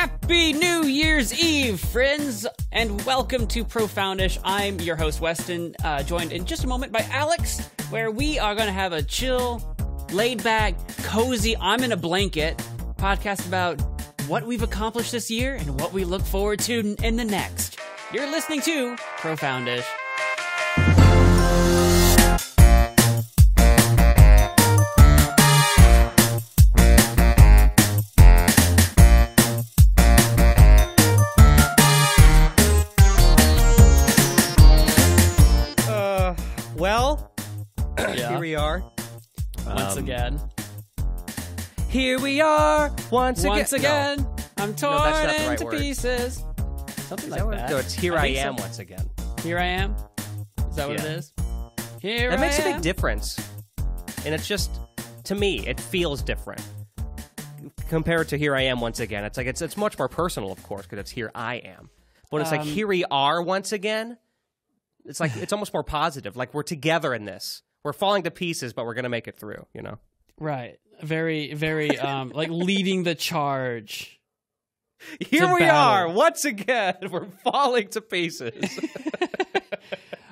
Happy New Year's Eve, friends, and welcome to Profoundish. I'm your host, Weston, joined in just a moment by Alex, where we are going to have a chill, laid-back, cozy, I'm in a blanket podcast about what we've accomplished this year and what we look forward to in the next. You're listening to Profoundish. Here we are. Once again. Here we are. Once again. No. I'm torn into pieces. Something like that. No, it's here I am once again. Here I am? Is that what it is? Here I am. That makes a big difference. And it's just, to me, it feels different. Compared to here I am once again. It's like, it's much more personal, of course, because it's here I am. But it's like, here we are once again. It's like, it's almost more positive. Like, we're together in this. We're falling to pieces, but we're going to make it through, you know? Right. Very, very, like, leading the charge. Here we are, once again. We're falling to pieces.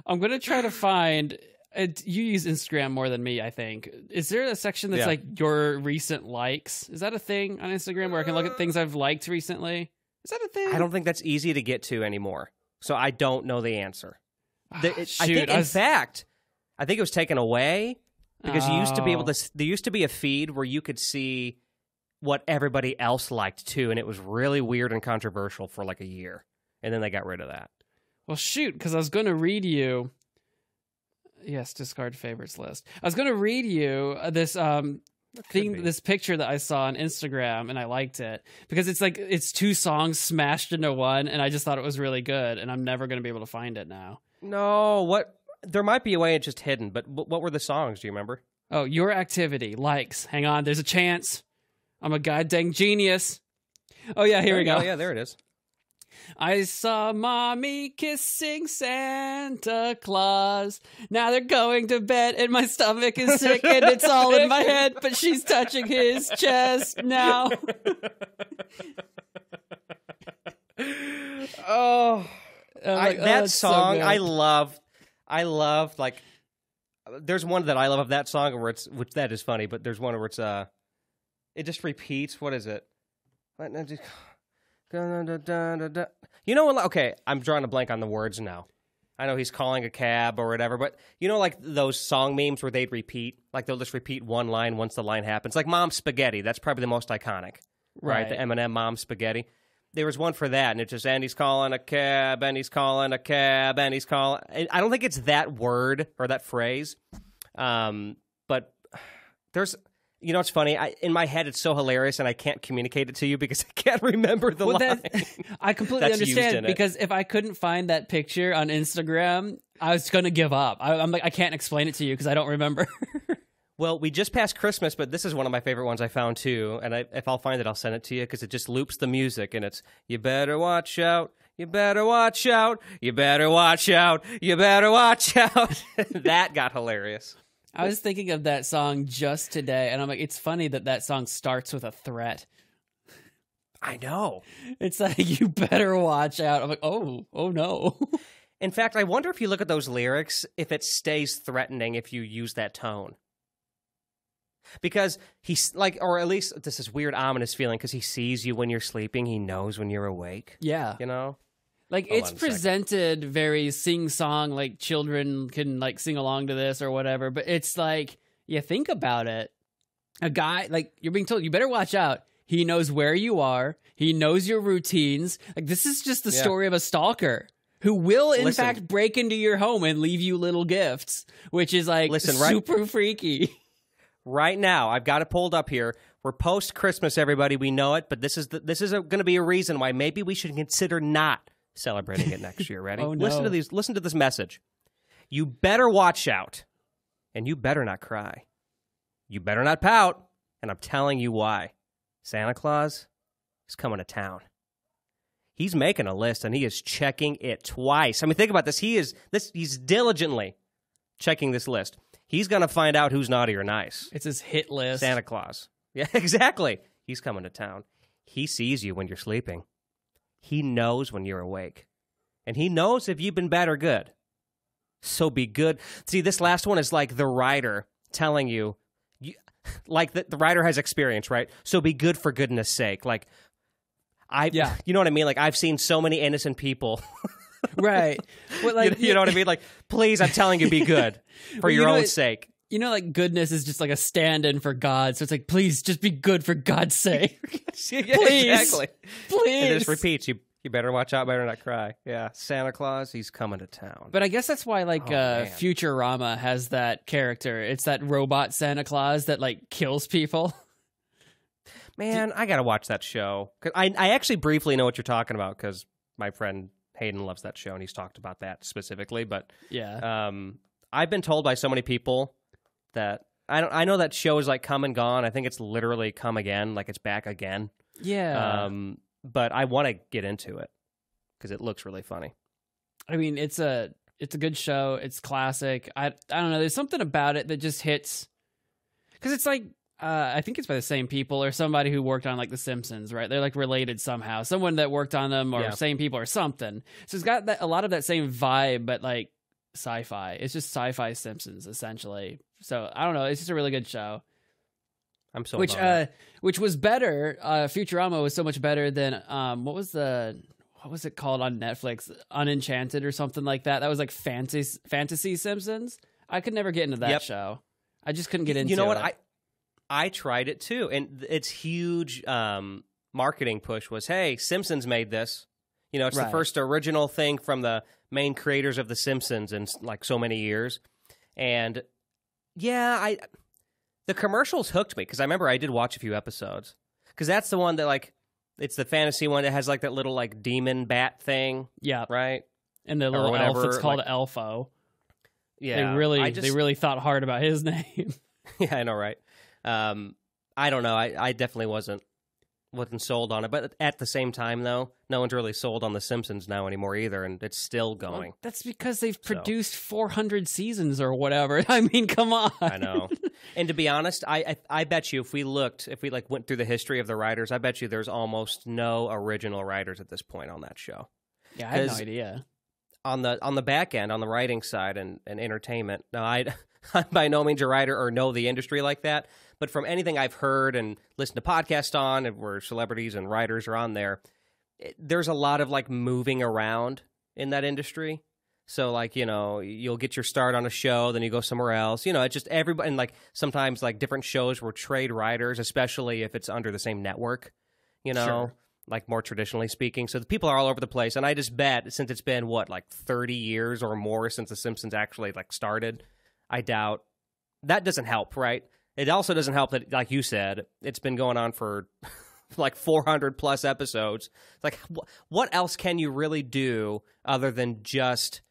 I'm going to try to find... you use Instagram more than me, I think. Is there a section that's like your recent likes? Is that a thing on Instagram where I can look at things I've liked recently? Is that a thing? I don't think that's easy to get to anymore. So I don't know the answer. Shoot, in fact, I think it was taken away because you used to be able to. There used to be a feed where you could see what everybody else liked too, and it was really weird and controversial for like a year, and then they got rid of that. Well, shoot, because I was going to read you. Yes, discard favorites list. I was going to read you this this picture that I saw on Instagram, and I liked it because it's like it's two songs smashed into one, and I just thought it was really good, and I'm never going to be able to find it now. No, what? There might be a way it's just hidden, but what were the songs? Do you remember? Oh, Your Activity, likes. Hang on, there's a chance. I'm a goddamn genius. Oh, yeah, here we go. Oh, yeah, there it is. I saw Mommy kissing Santa Claus. Now they're going to bed, and my stomach is sick, and it's all in my head, but she's touching his chest now. Oh... that song, so I love, like, there's one that I love of that song where which that is funny, but there's one where it just repeats. What is it? You know, okay, I'm drawing a blank on the words now. I know he's calling a cab or whatever, but you know, like those song memes where they'd repeat, like they'll just repeat one line once the line happens, like Mom Spaghetti. That's probably the most iconic, right? The Eminem Mom Spaghetti. There was one for that, and it's just, and he's calling a cab, and he's calling a cab, and he's calling... I don't think it's that word or that phrase, but there's... You know, it's funny. In my head, it's so hilarious, and I can't communicate it to you because I can't remember the line. I completely understand, because if I couldn't find that picture on Instagram, I was going to give up. I'm like, I can't explain it to you because I don't remember. Well, we just passed Christmas, but this is one of my favorite ones I found, too. And if I'll find it, I'll send it to you, because it just loops the music, and it's, you better watch out, you better watch out, you better watch out, you better watch out. That got hilarious. I was thinking of that song just today, and I'm like, it's funny that song starts with a threat. I know. It's like, you better watch out. I'm like, oh no. In fact, I wonder if you look at those lyrics, if it stays threatening if you use that tone. Because he's like, or at least this is weird, ominous feeling, because he sees you when you're sleeping. He knows when you're awake. Yeah. You know? Like, it's presented very sing-song, like children can like sing along to this or whatever. But it's like, you think about it. A guy, like, you're being told, you better watch out. He knows where you are. He knows your routines. Like, this is just the story of a stalker who will, in fact, break into your home and leave you little gifts, which is like super freaky. Right now, I've got it pulled up here. We're post-Christmas, everybody. We know it, but this is going to be a reason why maybe we should consider not celebrating it next year. Ready? Oh, no. Listen to this message. You better watch out, and you better not cry. You better not pout, and I'm telling you why. Santa Claus is coming to town. He's making a list, and he is checking it twice. I mean, think about this. He's diligently checking this list. He's going to find out who's naughty or nice. It's his hit list. Santa Claus. Yeah, exactly. He's coming to town. he sees you when you're sleeping. He knows when you're awake. And he knows if you've been bad or good. So be good. See, this last one is like the writer telling you, like the writer has experience, right? So be good for goodness sake. Like, you know what I mean? Like, I've seen so many innocent people. Right. Well, like, you know what I mean? Like, please, I'm telling you, be good for your own sake. You know, like, goodness is just like a stand-in for God. So it's like, please, just be good for God's sake. Yeah, please. Exactly. Please. And it just repeats, you better watch out, better not cry. Yeah, Santa Claus, he's coming to town. But I guess that's why, like, Futurama has that character. It's that robot Santa Claus that, like, kills people. Man, I gotta watch that show. 'Cause I actually briefly know what you're talking about because my friend Hayden loves that show and he's talked about that specifically. But yeah, I've been told by so many people that I know that show is like come and gone. I think it's literally come again, like it's back again. Yeah. But I want to get into it because it looks really funny. I mean, it's a good show. It's classic. I don't know. There's something about it that just hits because it's like. I think it's by the same people or somebody who worked on like The Simpsons, right? They're like related somehow. Someone that worked on them or same people or something. So it's got a lot of that same vibe, but like sci-fi. It's just sci-fi Simpsons essentially. So I don't know. It's just a really good show. I'm so which was better. Futurama was so much better than what was it called on Netflix? Unenchanted or something like that. That was like fantasy Simpsons. I could never get into that show. I just couldn't get into it. You know what? I tried it too, and its huge marketing push was, hey, Simpsons made this. You know, it's the first original thing from the main creators of The Simpsons in like so many years. And yeah, the commercials hooked me because I remember I did watch a few episodes because that's the one that like, it's the fantasy one that has like that little like demon bat thing. Yeah. Right? And the little elf, it's called Elfo. Yeah. They really thought hard about his name. Yeah, I know, right? I don't know. I definitely wasn't sold on it. But at the same time, though, no one's really sold on The Simpsons now anymore either, and it's still going. Well, that's because they've produced 400 seasons or whatever. I mean, come on. I know. And to be honest, I bet you if we like went through the history of the writers, I bet you there's almost no original writers at this point on that show. Yeah, I had no idea. On the back end, on the writing side and entertainment, now I'm by no means a writer or know the industry like that, but from anything I've heard and listened to podcasts on where celebrities and writers are on there, there's a lot of like moving around in that industry. So like, you know, you'll get your start on a show, then you go somewhere else. You know, it's just everybody, and like sometimes like different shows will trade writers, especially if it's under the same network, you know. Sure. Like more traditionally speaking. So the people are all over the place. And I just bet since it's been, like 30 years or more since The Simpsons actually like started, I doubt that doesn't help, right? It also doesn't help that, like you said, it's been going on for like 400 plus episodes. Like what else can you really do other than just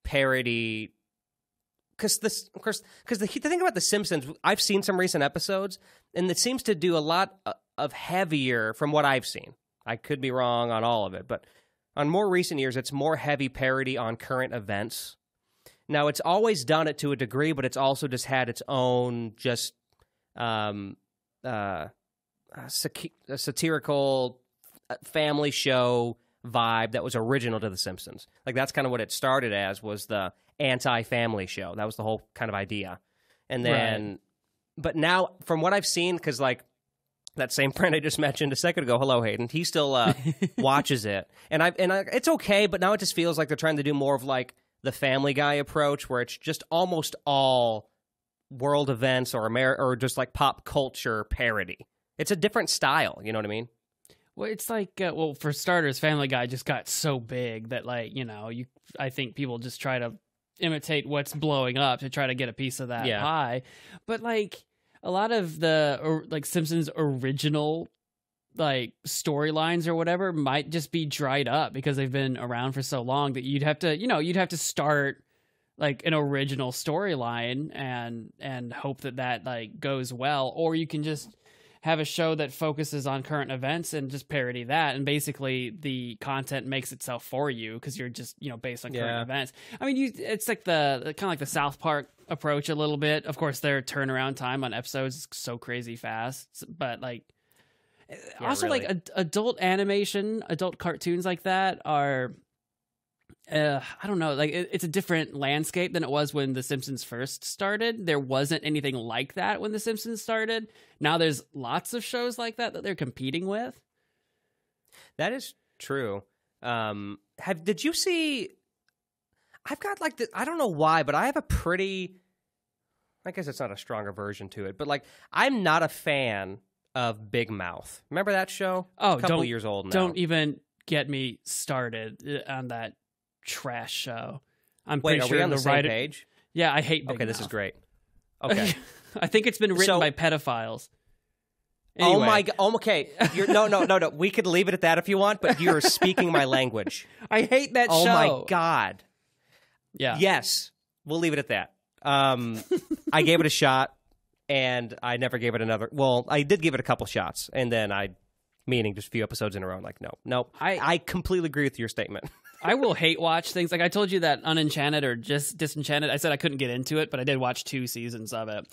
parody? Because the thing about The Simpsons, I've seen some recent episodes, and it seems to do a lot of heavier, from what I've seen. I could be wrong on all of it, but on more recent years, it's more heavy parody on current events. Now, it's always done it to a degree, but it's also just had its own just satirical family show vibe that was original to The Simpsons. Like, that's kind of what it started as, was the anti-family show. That was the whole kind of idea. And then, but now, from what I've seen, because, like, that same friend I just mentioned a second ago, hello, Hayden, he still watches it. And it's okay, but now it just feels like they're trying to do more of, like, the Family Guy approach, where it's just almost all world events or just, like, pop culture parody. It's a different style, you know what I mean? Well, it's like, for starters, Family Guy just got so big that, like, you know, I think people just try to imitate what's blowing up to try to get a piece of that pie. But, like, a lot of the, like, Simpsons original, like, storylines or whatever might just be dried up because they've been around for so long that you'd have to start, like, an original storyline and hope that like, goes well. Or you can just have a show that focuses on current events and just parody that, and basically the content makes itself for you because you're just, you know, based on current events. I mean, it's like the kind of like the South Park approach a little bit. Of course, their turnaround time on episodes is so crazy fast, but, like, Also, really. like adult animation, adult cartoons like that are, I don't know, like it's a different landscape than it was when The Simpsons first started. There wasn't anything like that when The Simpsons started. Now there's lots of shows like that they're competing with. That is true. Did you see? I've got like I don't know why, but I have a pretty. I guess it's not a stronger version to it, but like I'm not a fan of Big Mouth. Remember that show? Oh, it's a couple of years old now. Don't even get me started on that trash show. I'm Wait, pretty are sure we on the same writer, page? Yeah, I hate Big Okay, Mouth. this is great. Okay. I think it's been written by pedophiles. Anyway. Anyway. Oh my god. Okay. No. We could leave it at that if you want, but you're speaking my language. I hate that show. Oh my god. Yeah. Yes. We'll leave it at that. I gave it a shot, and I never gave it another. Well, I did give it a couple shots, and then meaning just a few episodes in a row. I'm like, no. I completely agree with your statement. I will hate watch things. Like I told you that Unenchanted or just Disenchanted, I said I couldn't get into it, but I did watch 2 seasons of it.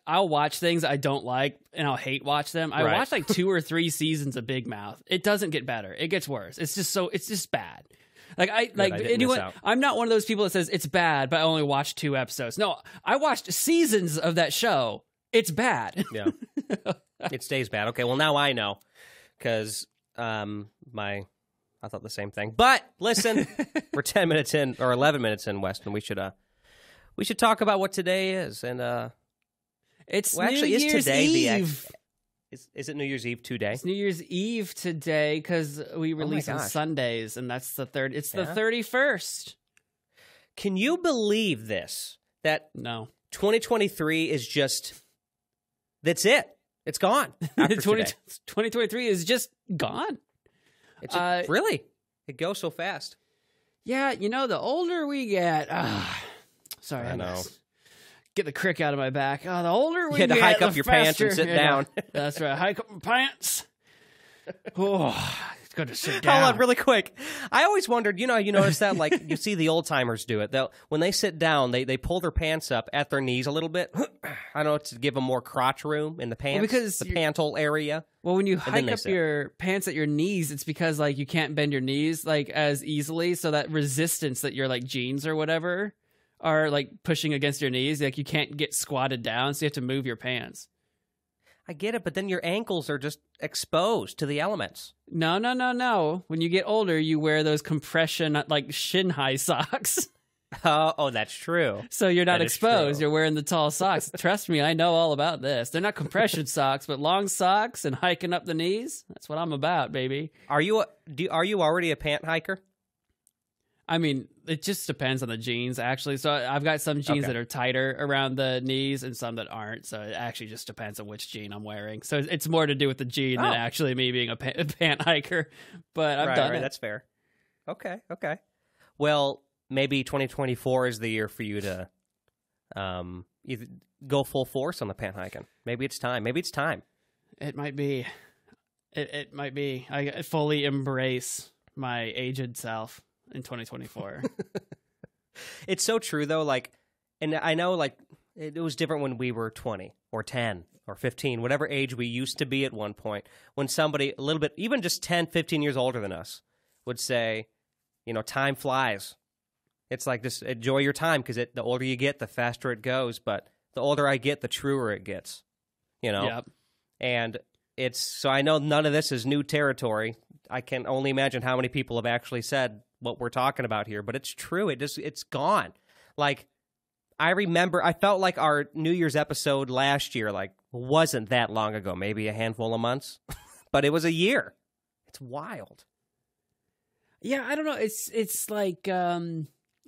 I'll watch things I don't like, and I'll hate watch them. I watched like 2 or 3 seasons of Big Mouth. It doesn't get better. It gets worse. It's just bad. I'm not one of those people that says it's bad, but I only watched 2 episodes. No, I watched seasons of that show. It's bad. Yeah. It stays bad. Okay, well now I know, because I thought the same thing. But listen, we're 10 minutes in or 11 minutes in, Weston. We should talk about what today is, and it's New Year's Eve. Is it New Year's Eve today? It's New Year's Eve today because we release on Sundays, and that's the third. It's the 31st. Can you believe this? That no, 2023 is just. That's it. It's gone. 2023 is just gone. It's really. It goes so fast. Yeah, the older we get. Sorry, I know. Get the crick out of my back. The older we get, get, to hike up your pants faster. and sit down. That's right. Hike up my pants. Oh, it's good to sit down. Hold on, really quick. I always wondered, you notice that, like, you see the old timers do it. When they sit down, they pull their pants up at their knees a little bit. I don't know, to give them more crotch room in the pants, because the panthole area. Well, when you hike up your pants at your knees, it's because, like, you can't bend your knees, like, as easily, so that resistance that your, like, jeans or whatever are, like, pushing against your knees, like, you can't get squatted down, so you have to move your pants. I get it, but then your ankles are just exposed to the elements. No. When you get older, you wear those compression, like, shin-high socks. Oh, that's true. So you're not exposed. You're wearing the tall socks. Trust me, I know all about this. They're not compression socks, but long socks and hiking up the knees. That's what I'm about, baby. Are you already a pant hiker? I mean, it just depends on the jeans, actually. So I've got some jeans that are tighter around the knees and some that aren't. So it actually just depends on which jean I'm wearing. So it's more to do with the jean than actually me being a pant hiker. But I've done it. That's fair. Okay. Well, maybe 2024 is the year for you to either go full force on the pant hiking. Maybe it's time. It might be. It might be. I fully embrace my aged self in 2024. It's so true, though. Like, and I know, like, it was different when we were 20 or 10 or 15, whatever age we used to be at one point, when somebody a little bit, even just 10, 15 years older than us, would say, time flies. It's like, just enjoy your time, because the older you get, the faster it goes. But the older I get, the truer it gets, Yep. And so I know none of this is new territory. I can only imagine how many people have actually said what we're talking about here, but it's true. It's gone. Like, I remember, I felt like our New Year's episode last year, like, wasn't that long ago, maybe a handful of months, but it was a year. It's wild. Yeah, I don't know. It's like, the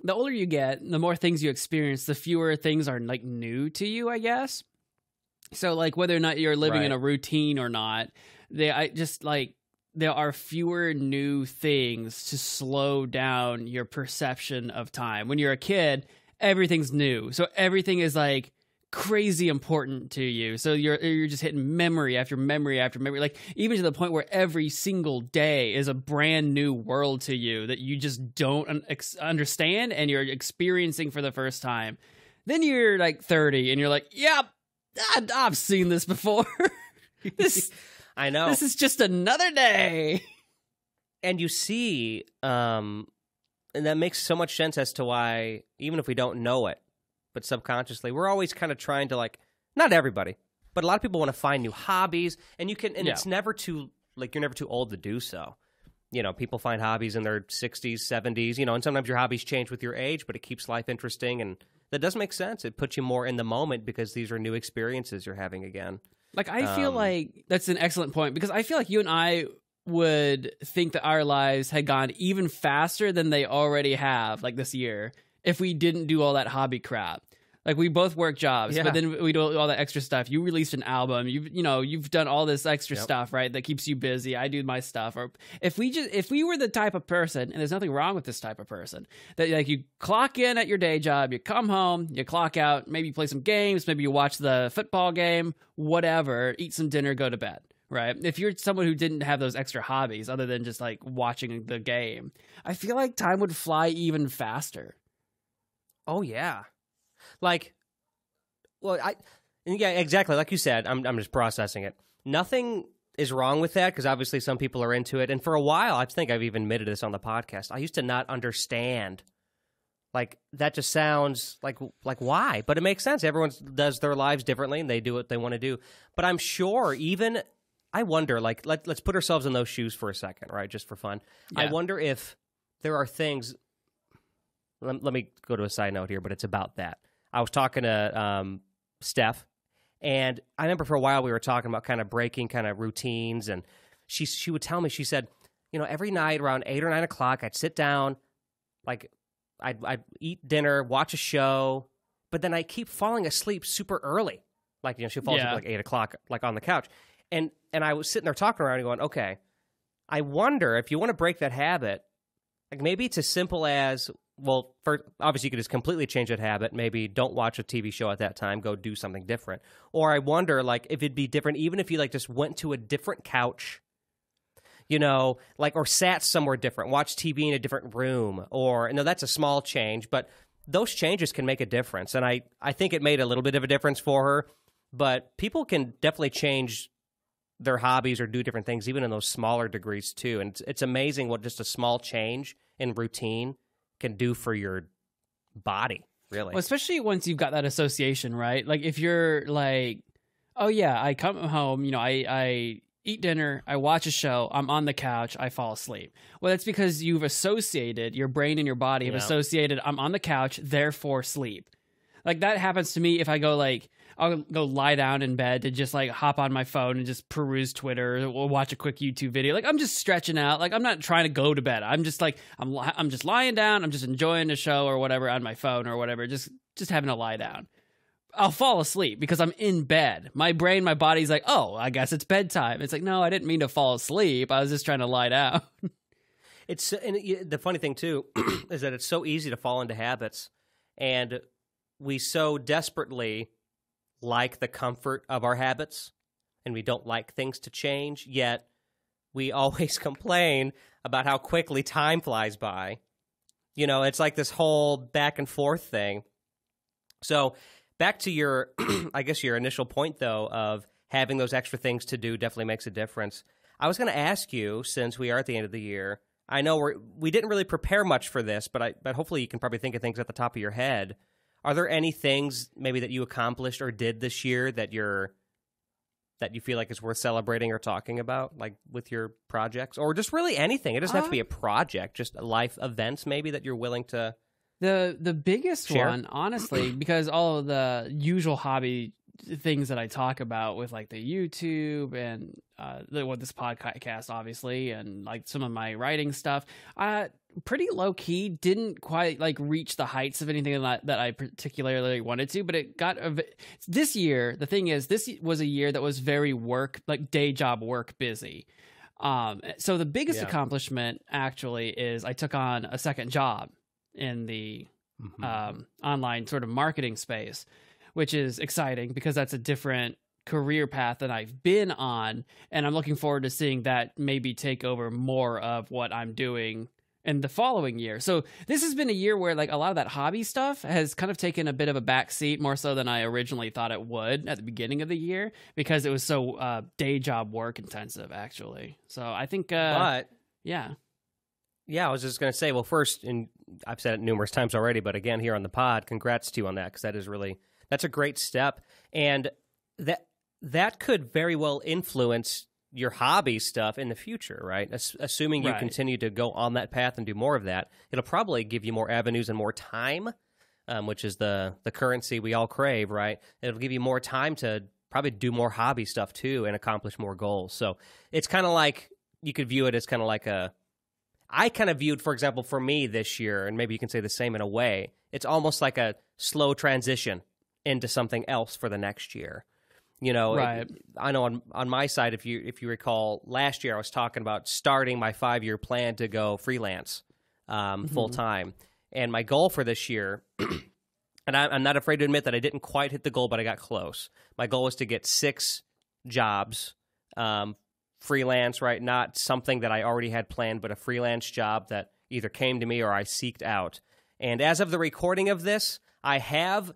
older you get, the more things you experience, the fewer things are, like, new to you, I guess. So, like, whether or not you're living in a routine or not, there are fewer new things to slow down your perception of time. When you're a kid, everything's new. So everything is, like, crazy important to you. So you're just hitting memory after memory after memory, like, even to the point where every single day is a brand new world to you that you just don't understand and you're experiencing for the first time. Then you're, like, 30 and you're like, yep, I've seen this before. I know. This is just another day. And you see, and that makes so much sense as to why, even if we don't know it, but subconsciously, we're always kind of trying to, like, not everybody, but a lot of people want to find new hobbies, and it's never too, like, you're never too old to do so. You know, people find hobbies in their 60s, 70s, you know, and sometimes your hobbies change with your age, but it keeps life interesting, and that does make sense. It puts you more in the moment because these are new experiences you're having again. Like, I feel like that's an excellent point, because I feel like you and I would think that our lives had gone even faster than they already have, like, this year, if we didn't do all that hobby crap. Like, we both work jobs, but then we do all that extra stuff. You released an album. You've done all this extra stuff, right? That keeps you busy. I do my stuff. Or if we were the type of person, and there's nothing wrong with this type of person, that, like, you clock in at your day job, you come home, you clock out, maybe you play some games, maybe you watch the football game, whatever, eat some dinner, go to bed, right? If you're someone who didn't have those extra hobbies other than just, like, watching the game, I feel like time would fly even faster. Oh, yeah. Like, well, yeah, exactly. Like you said, I'm just processing it. Nothing is wrong with that, because obviously some people are into it. And for a while, I think I've even admitted this on the podcast, I used to not understand. Like, that just sounds like why? But it makes sense. Everyone does their lives differently, and they do what they want to do. But I'm sure I wonder, like, let's put ourselves in those shoes for a second, right? Just for fun. Yeah. I wonder if there are things. Let me go to a side note here, but it's about that. I was talking to Steph, and I remember for a while we were talking about kind of breaking kind of routines, and she would tell me, she said, you know, every night around 8 or 9 o'clock, I'd sit down, like, I'd eat dinner, watch a show, but then I keep falling asleep super early. Like, you know, she falls asleep like 8 o'clock, like on the couch. And I was sitting there talking around and going, okay, I wonder if you want to break that habit, like, maybe it's as simple as, well, first, obviously you could just completely change that habit. Maybe don't watch a TV show at that time. Go do something different. Or I wonder, like, if it'd be different, even if you, like, just went to a different couch, you know, like, or sat somewhere different, watch TV in a different room, or, no, that's a small change, but those changes can make a difference. And I think it made a little bit of a difference for her, but people can definitely change their hobbies or do different things, even in those smaller degrees too. And it's amazing what just a small change in routine can do for your body, really. Well, especially once you've got that association, right? Like, if you're like, oh yeah, I come home, you know, I eat dinner, I watch a show, I'm on the couch, I fall asleep. Well, that's because you've associated, your brain and your body have associated, I'm on the couch, therefore sleep. Like, that happens to me if I go, like, I'll go lie down in bed to just, like, hop on my phone and just peruse Twitter or watch a quick YouTube video. Like, I'm just stretching out. Like, I'm not trying to go to bed. I'm just, like, I'm just lying down. I'm just enjoying the show or whatever on my phone or whatever. Just having to lie down. I'll fall asleep because I'm in bed. My brain, my body's like, oh, I guess it's bedtime. It's like, no, I didn't mean to fall asleep. I was just trying to lie down. The funny thing, too, is that it's so easy to fall into habits. And we so desperately like the comfort of our habits, and we don't like things to change, yet we always complain about how quickly time flies by. You know, it's like this whole back and forth thing. So back to your, I guess your initial point, though, of having those extra things to do definitely makes a difference. I was going to ask you, since we are at the end of the year, I know we didn't really prepare much for this, but hopefully you can probably think of things at the top of your head. Are there any things maybe that you accomplished or did this year that you feel like is worth celebrating or talking about, like with your projects, or just really anything? It doesn't have to be a project, just life events maybe that you're willing to the biggest share? One, honestly, because all of the usual hobby things that I talk about with, like, the YouTube and this podcast, obviously, and, like, some of my writing stuff, pretty low key, didn't quite, like, reach the heights of anything that I particularly wanted to, but it got this year. The thing is, this was a year that was very day job work busy. So the biggest accomplishment actually is I took on a second job in the online sort of marketing space, which is exciting because that's a different career path than I've been on. And I'm looking forward to seeing that maybe take over more of what I'm doing in the following year. So this has been a year where like a lot of that hobby stuff has kind of taken a bit of a back seat, more so than I originally thought it would at the beginning of the year, because it was so day job work intensive, actually. So I think, but yeah. Yeah, I was just going to say, well, first, and I've said it numerous times already, but again, here on the pod, congrats to you on that, because that's a great step. And that could very well influence your hobby stuff in the future, right? Assuming you continue to go on that path and do more of that, it'll probably give you more avenues and more time, which is the currency we all crave, right? It'll give you more time to probably do more hobby stuff too and accomplish more goals. So it's kind of like, you could view it as kind of like I kind of viewed, for example, for me this year, and maybe you can say the same in a way, it's almost like a slow transition into something else for the next year. You know, I know on my side, if you recall, last year I was talking about starting my 5-year plan to go freelance full time. And my goal for this year, and I'm not afraid to admit that I didn't quite hit the goal, but I got close. My goal was to get 6 jobs, freelance, right? Not something that I already had planned, but a freelance job that either came to me or I seeked out. And as of the recording of this, I have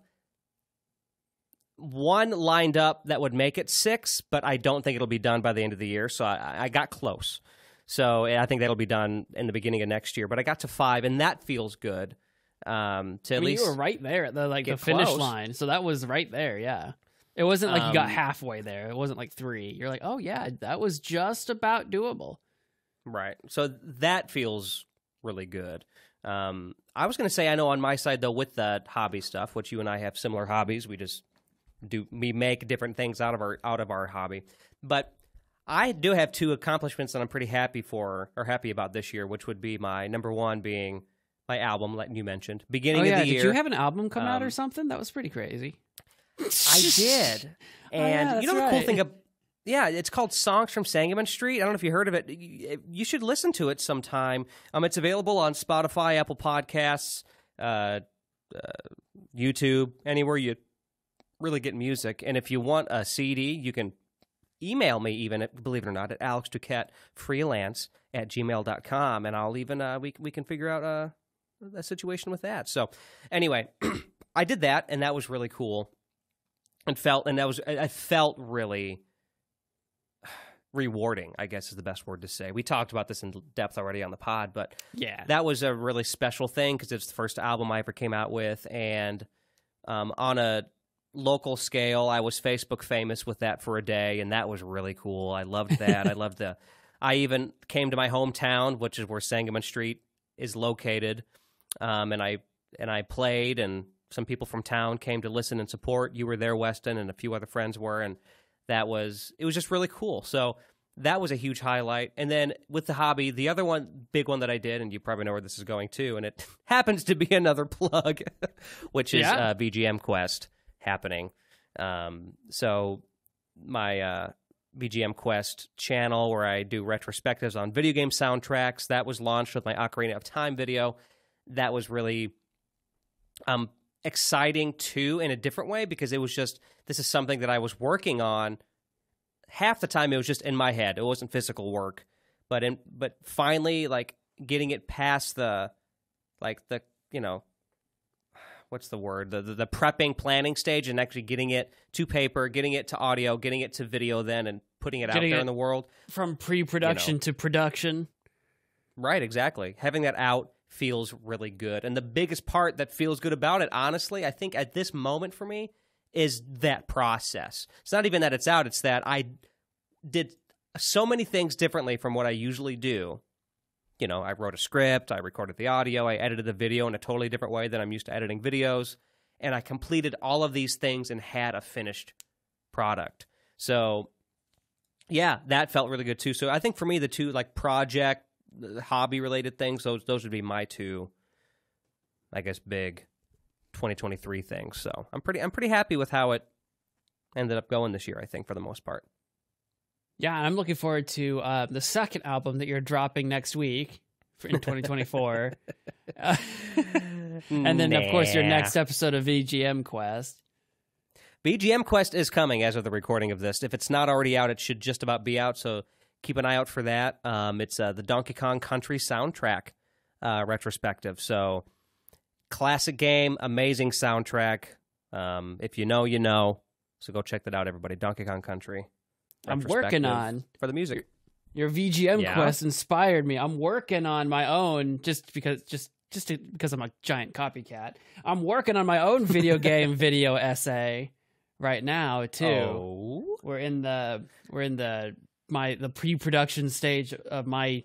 one lined up that would make it 6, but I don't think it'll be done by the end of the year. So I got close. So I think that'll be done in the beginning of next year. But I got to 5, and that feels good. At least you were right there at the finish line. So that was right there, yeah. It wasn't like you got halfway there. It wasn't like 3. You're like, oh, yeah, that was just about doable. Right. So that feels really good. I was going to say, I know on my side, though, with the hobby stuff, which you and I have similar hobbies, we make different things out of our hobby. But I do have 2 accomplishments that I'm pretty happy about this year, which would be my number 1 being my album, like you mentioned, beginning of the year. Did you have an album come out or something? That was pretty crazy. I did. And you know the cool thing it's called Songs from Sangamon Street. I don't know if you heard of it. You should listen to it sometime. It's available on Spotify, Apple Podcasts, YouTube, anywhere you really get music. And if you want a CD, you can email me even, believe it or not, at alexduquettefreelance@gmail.com, and I'll even we can figure out a situation with that. So anyway, I did that, and that was really cool. I felt really rewarding, I guess is the best word to say. We talked about this in depth already on the pod, but yeah, that was a really special thing because it's the first album I ever came out with, and on a local scale, I was Facebook famous with that for a day, and that was really cool. I loved that. I even came to my hometown, which is where Sangamon Street is located, and I played, and some people from town came to listen and support. You were there, Weston, and a few other friends were, and it was just really cool. So that was a huge highlight. And then with the hobby, the other big one that I did, and you probably know where this is going too, and it happens to be another plug, which is VGM Quest happening. So my VGM Quest channel, where I do retrospectives on video game soundtracks, that was launched with my Ocarina of Time video. That was really exciting too, in a different way, because it was just, this is something that I was working on. Half the time it was just in my head. It wasn't physical work, but finally, like, getting it past the what's the word? The prepping, planning stage, and actually getting it to paper, getting it to audio, getting it to video then, and putting it out there in the world. From pre-production to production. Right, exactly. Having that out feels really good. And the biggest part that feels good about it, honestly, I think at this moment for me, is that process. It's not even that it's out, it's that I did so many things differently from what I usually do. You know, I wrote a script, I recorded the audio, I edited the video in a totally different way than I'm used to editing videos, and I completed all of these things and had a finished product. So, yeah, that felt really good too. So I think for me, the 2, like, project, hobby-related things, those would be my 2, I guess, big 2023 things. So I'm pretty happy with how it ended up going this year, I think, for the most part. Yeah, and I'm looking forward to the second album that you're dropping next week in 2024. And then, of course, your next episode of VGM Quest. VGM Quest is coming as of the recording of this. If it's not already out, it should just about be out, so keep an eye out for that. It's the Donkey Kong Country soundtrack retrospective. So classic game, amazing soundtrack. If you know, you know. So go check that out, everybody. Donkey Kong Country. I'm working on for the music. Your VGM quest inspired me. I'm working on my own because I'm a giant copycat. I'm working on my own video game video essay right now too. Oh. We're in the pre-production stage of my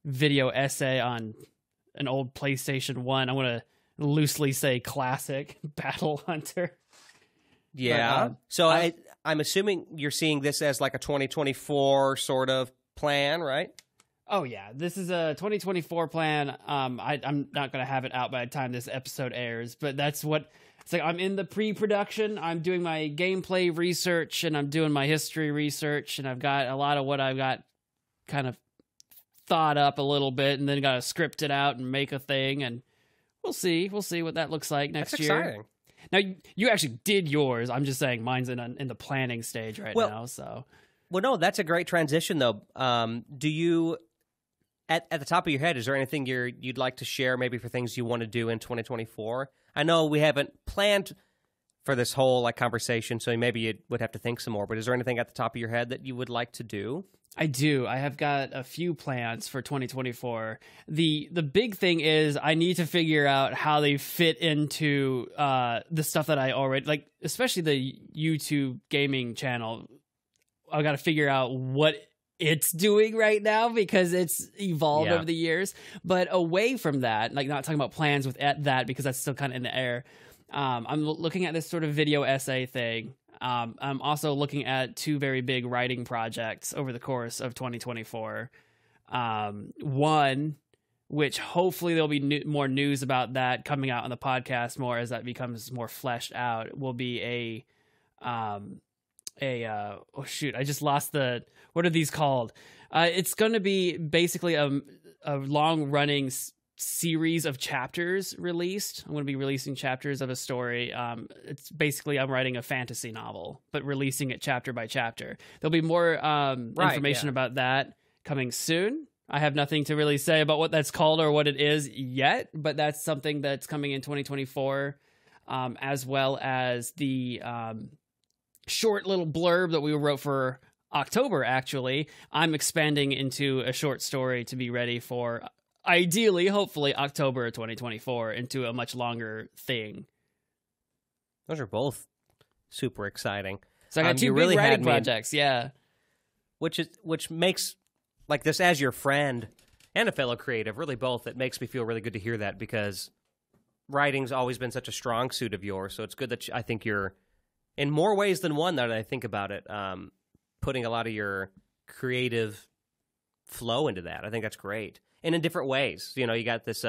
video essay on an old PlayStation 1. I want to loosely say classic Battle Hunter. Yeah. But, so I'm assuming you're seeing this as like a 2024 sort of plan, right? Oh yeah, this is a 2024 plan. I'm not gonna have it out by the time this episode airs, but that's what it's like. I'm in the pre-production. I'm doing my gameplay research and I'm doing my history research, and I've got a lot of what I've got kind of thought up a little bit, and then got to script it out and make a thing, and we'll see what that looks like next year. Exciting. Now, you actually did yours. I'm just saying mine's in the planning stage right now. So, well, no, that's a great transition, though. Do you, at the top of your head, is there anything you'd like to share, maybe for things you want to do in 2024? I know we haven't planned for this whole conversation, so maybe you would have to think some more. But is there anything at the top of your head that you would like to do? I do. I have got a few plans for 2024. The big thing is I need to figure out how they fit into the stuff that I already like, especially the YouTube gaming channel. I've got to figure out what it's doing right now because it's evolved over the years. But away from that, like not talking about plans with that because that's still kind of in the air. I'm looking at this sort of video essay thing. I'm also looking at two very big writing projects over the course of 2024. One, which hopefully there'll be more news about that coming out on the podcast more as that becomes more fleshed out, will be oh shoot, I just lost what are these called? It's going to be basically a long running series of chapters released. I'm going to be releasing chapters of a story. It's basically I'm writing a fantasy novel, but releasing it chapter by chapter. There'll be more information about that coming soon. I have nothing to really say about what that's called or what it is yet, but that's something that's coming in 2024, as well as the short little blurb that we wrote for October, actually. I'm expanding into a short story to be ready for ideally, hopefully, October 2024 into a much longer thing. Those are both super exciting. So I got two big writing projects, which makes like this as your friend and a fellow creative, really both. It makes me feel really good to hear that because writing's always been such a strong suit of yours. So it's good that I think you're in more ways than one. Now that I think about it, putting a lot of your creative flow into that. I think that's great. And in different ways. You know, you got this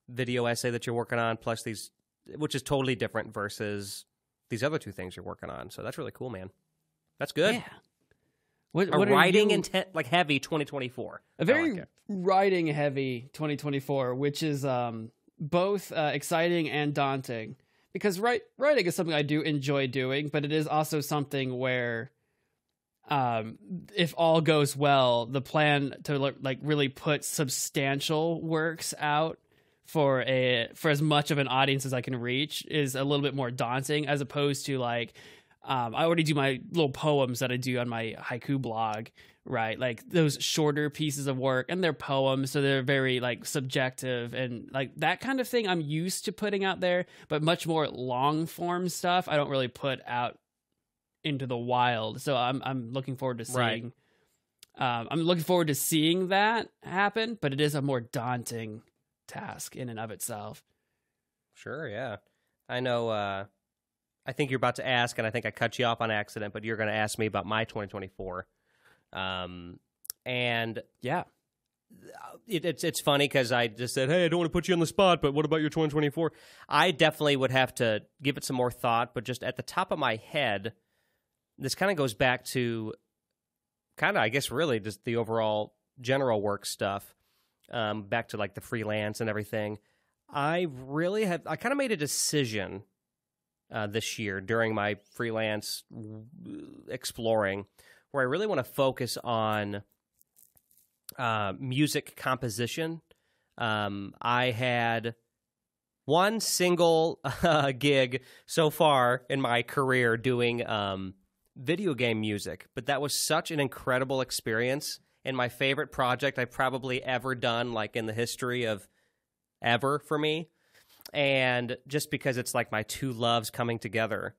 video essay that you're working on, plus these, which is totally different versus these other two things you're working on. So that's really cool, man. That's good. Yeah. What writing intent, like heavy 2024. A very writing heavy 2024, which is both exciting and daunting. Because writing is something I do enjoy doing, but it is also something where if all goes well, the plan to like really put substantial works out for as much of an audience as I can reach is a little bit more daunting, as opposed to like I already do my little poems that I do on my haiku blog, right? Like those shorter pieces of work, and they're poems, so they're very like subjective and like that kind of thing I'm used to putting out there, but much more long form stuff I don't really put out into the wild. So I'm looking forward to seeing I'm looking forward to seeing that happen, but it is a more daunting task in and of itself. Sure, yeah. I know I think you're about to ask, and I think I cut you off on accident, but you're going to ask me about my 2024. And yeah, it's funny because I just said, hey, I don't want to put you on the spot, but what about your 2024? I definitely would have to give it some more thought, but just at the top of my head, this kind of goes back to kind of, I guess, really just the overall general work stuff, back to like the freelance and everything. I kind of made a decision this year during my freelance exploring where I really want to focus on music composition, I had one single gig so far in my career doing video game music, but that was such an incredible experience and my favorite project I've probably ever done, like in the history of ever for me. And just because it's like my two loves coming together,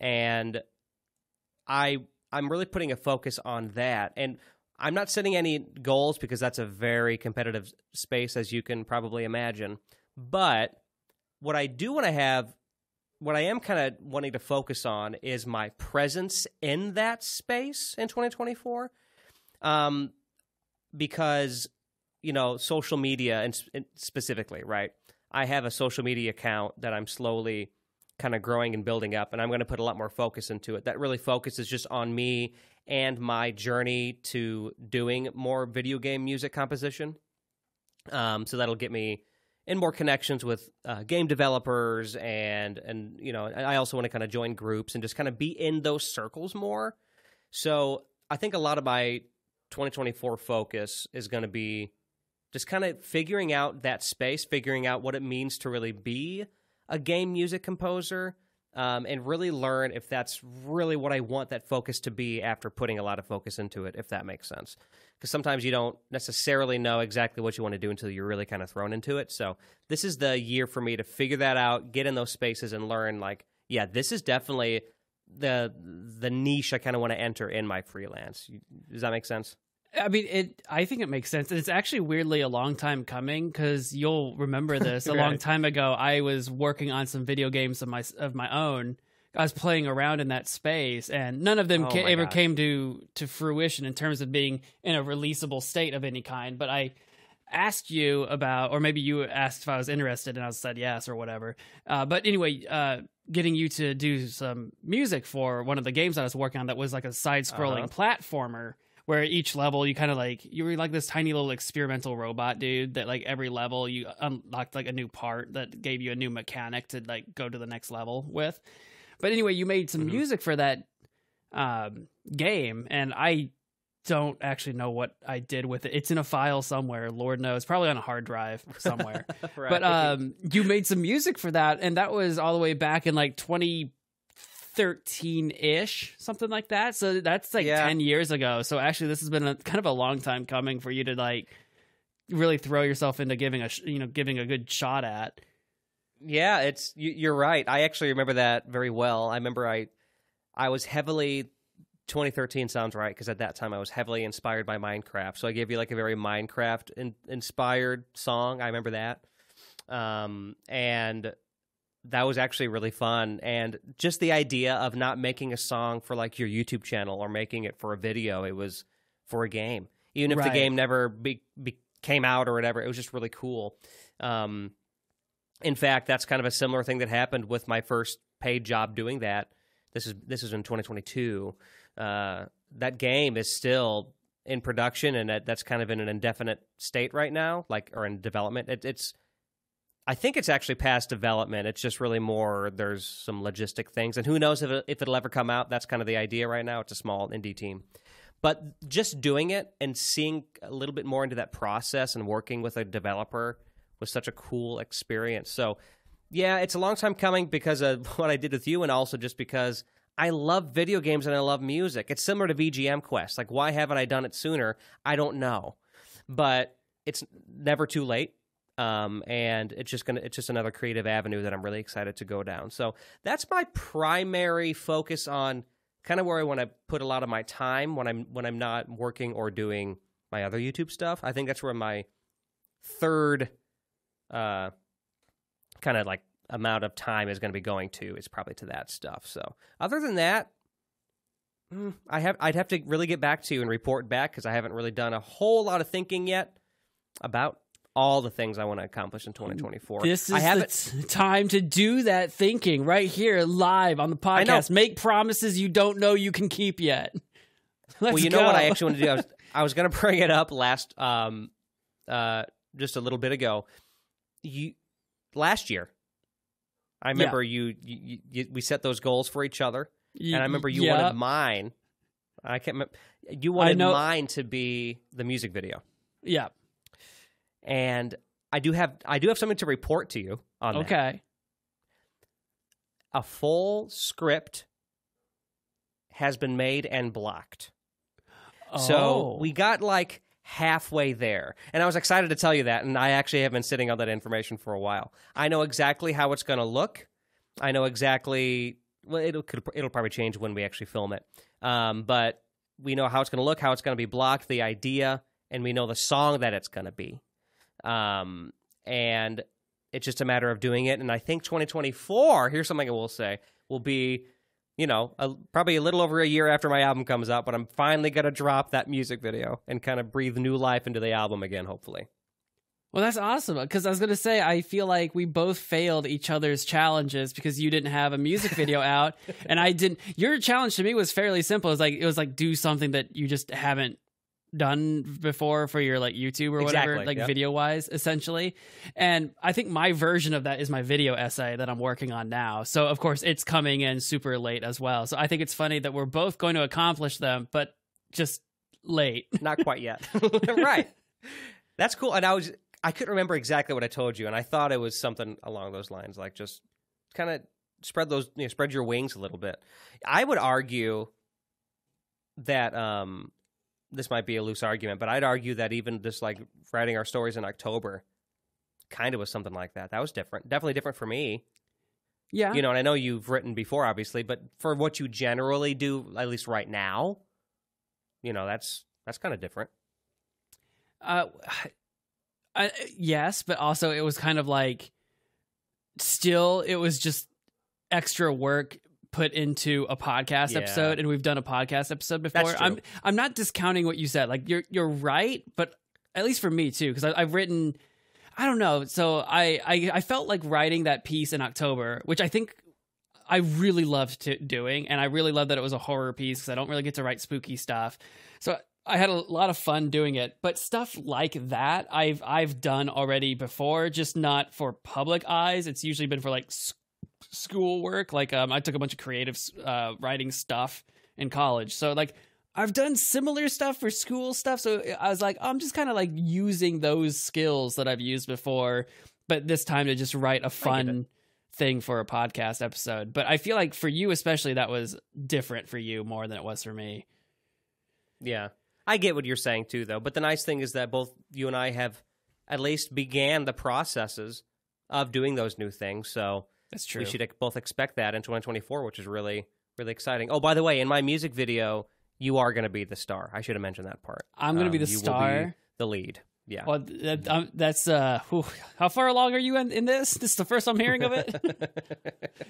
and I'm really putting a focus on that. And I'm not setting any goals because that's a very competitive space, as you can probably imagine. But what I do want to have, what I am kind of wanting to focus on is my presence in that space in 2024. Because, you know, social media and specifically, right? I have a social media account that I'm slowly kind of growing and building up, and I'm going to put a lot more focus into it. That really focuses just on me and my journey to doing more video game music composition. So that'll get me in more connections with game developers, and you know, I also want to kind of join groups and just kind of be in those circles more. So I think a lot of my 2024 focus is going to be just kind of figuring out that space, figuring out what it means to really be a game music composer, and really learn if that's really what I want that focus to be after putting a lot of focus into it, if that makes sense. Because sometimes you don't necessarily know exactly what you want to do until you're really kind of thrown into it. So this is the year for me to figure that out, get in those spaces and learn, like, yeah, this is definitely the niche I kind of want to enter in my freelance. Does that make sense? I mean, I think it makes sense. It's actually weirdly a long time coming, because you'll remember this. A long time ago, I was working on some video games of my own. I was playing around in that space, and none of them ever came to fruition in terms of being in a releasable state of any kind. But I asked you about, or maybe you asked if I was interested, and I said yes or whatever. But anyway, getting you to do some music for one of the games I was working on that was like a side-scrolling platformer, where each level you kind of like, you were like this tiny little experimental robot dude that like every level you unlocked like a new part that gave you a new mechanic to like go to the next level with. But anyway, you made some music for that game, and I don't actually know what I did with it. It's in a file somewhere, Lord knows, probably on a hard drive somewhere. Right. But you made some music for that, and that was all the way back in like 2013-ish, something like that. So that's like 10 years ago. So actually this has been kind of a long time coming for you to like really throw yourself into giving a good shot at. Yeah, you're right. I actually remember that very well. I remember I was heavily, 2013 sounds right, because at that time I was heavily inspired by Minecraft. So I gave you like a very Minecraft inspired song. I remember that. And that was actually really fun. And just the idea of not making a song for like your YouTube channel or making it for a video, it was for a game. Even if the game never came out or whatever, it was just really cool. In fact, that's kind of a similar thing that happened with my first paid job doing that. This is in 2022. That game is still in production, and that's kind of in an indefinite state right now, or in development. I think it's actually past development. It's just really more, there's some logistic things, and who knows if it'll ever come out. That's kind of the idea right now. It's a small indie team. But just doing it and seeing a little bit more into that process and working with a developer was such a cool experience. So, yeah, it's a long time coming because of what I did with you, and also just because I love video games and I love music. It's similar to VGM Quest. Like, why haven't I done it sooner? I don't know. But it's never too late. And it's just another creative avenue that I'm really excited to go down. So that's my primary focus on kind of where I want to put a lot of my time when I'm not working or doing my other YouTube stuff. I think that's where my third kind of like amount of time is going to be going to, is probably to that stuff. So other than that, I'd have to really get back to you and report back, because I haven't really done a whole lot of thinking yet about all the things I want to accomplish in 2024. This is the time to do that thinking right here live on the podcast. Make promises you don't know you can keep yet. Let's know what I actually want to do? I was going to bring it up last, just a little bit ago. Last year, I remember we set those goals for each other, and I remember you wanted mine. I can't remember. You wanted mine to be the music video. Yeah. And I do have something to report to you on that. Okay. A full script has been made and blocked. So we got like halfway there. And I was excited to tell you that, and I actually have been sitting on that information for a while. I know exactly how it's going to look. I know exactly, well, it'll probably change when we actually film it. But we know how it's going to look, how it's going to be blocked, the idea, and we know the song that it's going to be. And it's just a matter of doing it. And I think 2024, here's something I will say, will be, you know, probably a little over a year after my album comes out, but I'm finally going to drop that music video and kind of breathe new life into the album again, hopefully. Well, that's awesome, because I was going to say, I feel like we both failed each other's challenges because you didn't have a music video out, and I didn't. Your challenge to me was fairly simple. It was like do something that you just haven't done before for your like YouTube or whatever, like video wise, essentially. And I think my version of that is my video essay that I'm working on now. So of course it's coming in super late as well. So I think it's funny that we're both going to accomplish them, but just late. Not quite yet. Right. That's cool. And I couldn't remember exactly what I told you, and I thought it was something along those lines, like just kind of spread your wings a little bit. I would argue that this might be a loose argument, but I'd argue that even just like writing our stories in October kind of was something like that. That was different. Definitely different for me. Yeah. You know, and I know you've written before, obviously, but for what you generally do, at least right now, you know, that's kind of different. Yes, but also it was kind of like still it was just extra work put into a podcast episode, and we've done a podcast episode before. That's true. I'm not discounting what you said. Like you're right, but at least for me too, because I've written, I don't know. So I felt like writing that piece in October, which I think I really loved doing, and I really loved that it was a horror piece because I don't really get to write spooky stuff. So I had a lot of fun doing it, but stuff like that I've done already before, just not for public eyes. It's usually been for like school work. Like I took a bunch of creative writing stuff in college, so like I've done similar stuff for school stuff. So I was like, I'm just kind of like using those skills that I've used before, but this time to just write a fun thing for a podcast episode. But I feel like for you especially, that was different for you more than it was for me. Yeah. I get what you're saying too, though. But the nice thing is that both you and I have at least began the processes of doing those new things. So that's true. We should both expect that in 2024, which is really, really exciting. Oh, by the way, in my music video, you are going to be the star. I should have mentioned that part. I'm going to be the star. Will be the lead. Yeah. Well, that's how far along are you in this? This is the first I'm hearing of it.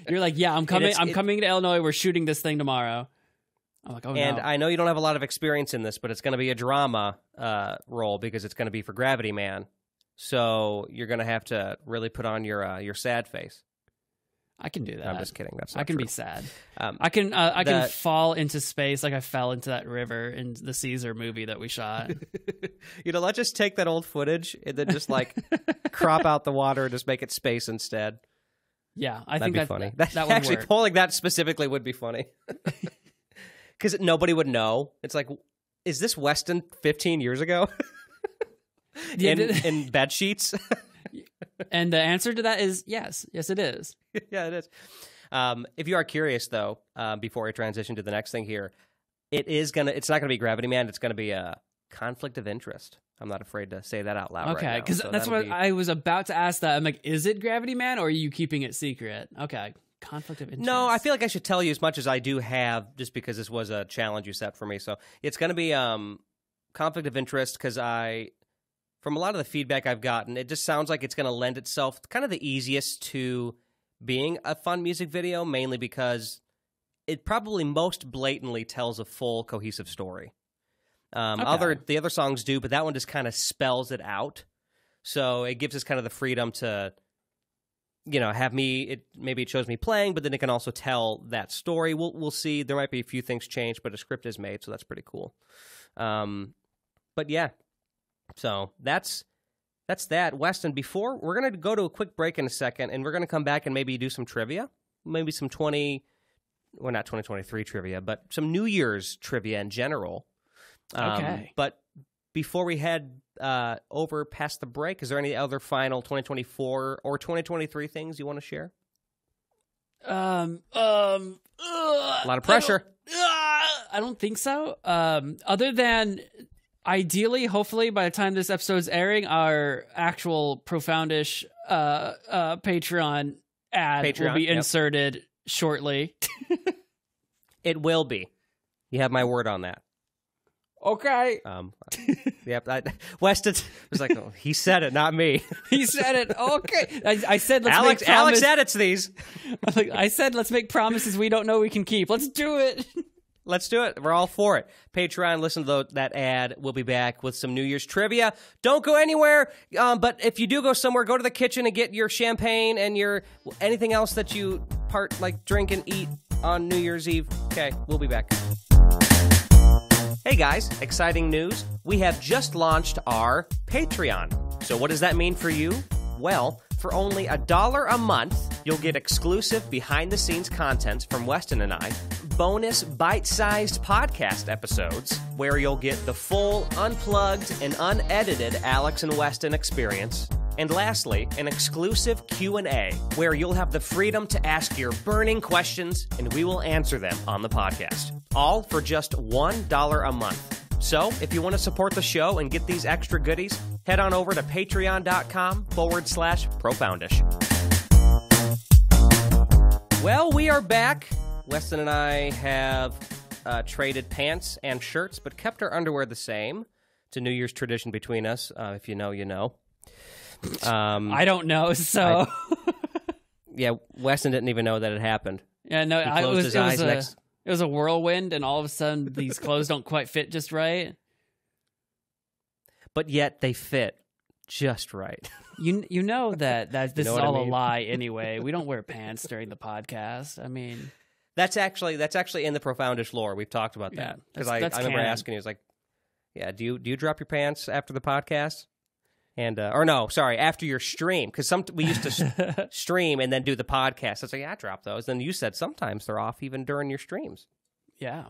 You're like, yeah, I'm coming. I'm coming to Illinois. We're shooting this thing tomorrow. I'm like, oh, and no. I know you don't have a lot of experience in this, but it's going to be a drama role because it's going to be for Gravity Man. So you're going to have to really put on your sad face. I can do that. I'm just kidding. That's not I can true. be sad. I can fall into space like I fell into that river in the Caesar movie that we shot. You know, let's just take that old footage and then just like crop out the water and just make it space instead. Yeah, I That'd think be funny. That would actually work. Pulling that specifically would be funny. Because nobody would know. It's like, is this Weston 15 years ago? in bed sheets? And the answer to that is yes. Yes, it is. Yeah, it is. If you are curious, though, before I transition to the next thing here, it's not gonna be Gravity Man. It's gonna be a conflict of interest. I'm not afraid to say that out loud. Okay, because that's what I was about to ask. That I'm like, is it Gravity Man, or are you keeping it secret? Okay. Conflict of interest. No, I feel like I should tell you as much as I do have, just because this was a challenge you set for me. So it's going to be conflict of interest because from a lot of the feedback I've gotten, it just sounds like it's going to lend itself kind of the easiest to being a fun music video, mainly because it probably most blatantly tells a full cohesive story. The other songs do, but that one just kind of spells it out. So it gives us kind of the freedom to, you know, maybe it shows me playing, but then it can also tell that story. We'll see. There might be a few things changed, but a script is made, so that's pretty cool. But yeah, so that's that. Weston, before we're gonna go to a quick break in a second, and we're gonna come back and maybe do some trivia, maybe some not 2023 trivia, but some New Year's trivia in general. Okay. But before we head over past the break? Is there any other final 2024 or 2023 things you want to share? A lot of pressure. I don't think so. Other than ideally, hopefully, by the time this episode's airing, our actual Profoundish Patreon ad will be inserted shortly. It will be. You have my word on that. Okay. Yep. Weston was like, oh, he said it, not me. He said it. Okay. I said, Alex edits these. I said, let's make promises we don't know we can keep. Let's do it. Let's do it. We're all for it. Patreon, listen to that ad. We'll be back with some New Year's trivia. Don't go anywhere, but if you do go somewhere, go to the kitchen and get your champagne and your anything else that you drink and eat on New Year's Eve. Okay, we'll be back. Hey guys, exciting news. We have just launched our Patreon. So what does that mean for you? Well, for only $1 a month, you'll get exclusive behind-the-scenes content from Weston and I, bonus bite-sized podcast episodes where you'll get the full, unplugged, and unedited Alex and Weston experience, and lastly, an exclusive Q&A where you'll have the freedom to ask your burning questions and we will answer them on the podcast. All for just $1 a month. So, if you want to support the show and get these extra goodies, head on over to patreon.com/Profoundish. Well, we are back. Weston and I have traded pants and shirts, but kept our underwear the same. It's a New Year's tradition between us. If you know, you know. I don't know, so... Yeah, Weston didn't even know that it happened. Yeah, no, it was a whirlwind, and all of a sudden, these clothes don't quite fit just right. But yet, they fit just right. You know that this is all a lie anyway. We don't wear pants during the podcast. I mean... That's actually in the Profoundish lore. We've talked about that. Because I remember asking, he was like, yeah, do you drop your pants after the podcast? And after your stream, because we used to stream and then do the podcast. I was like, yeah, I drop those. Then you said sometimes they're off even during your streams. Yeah,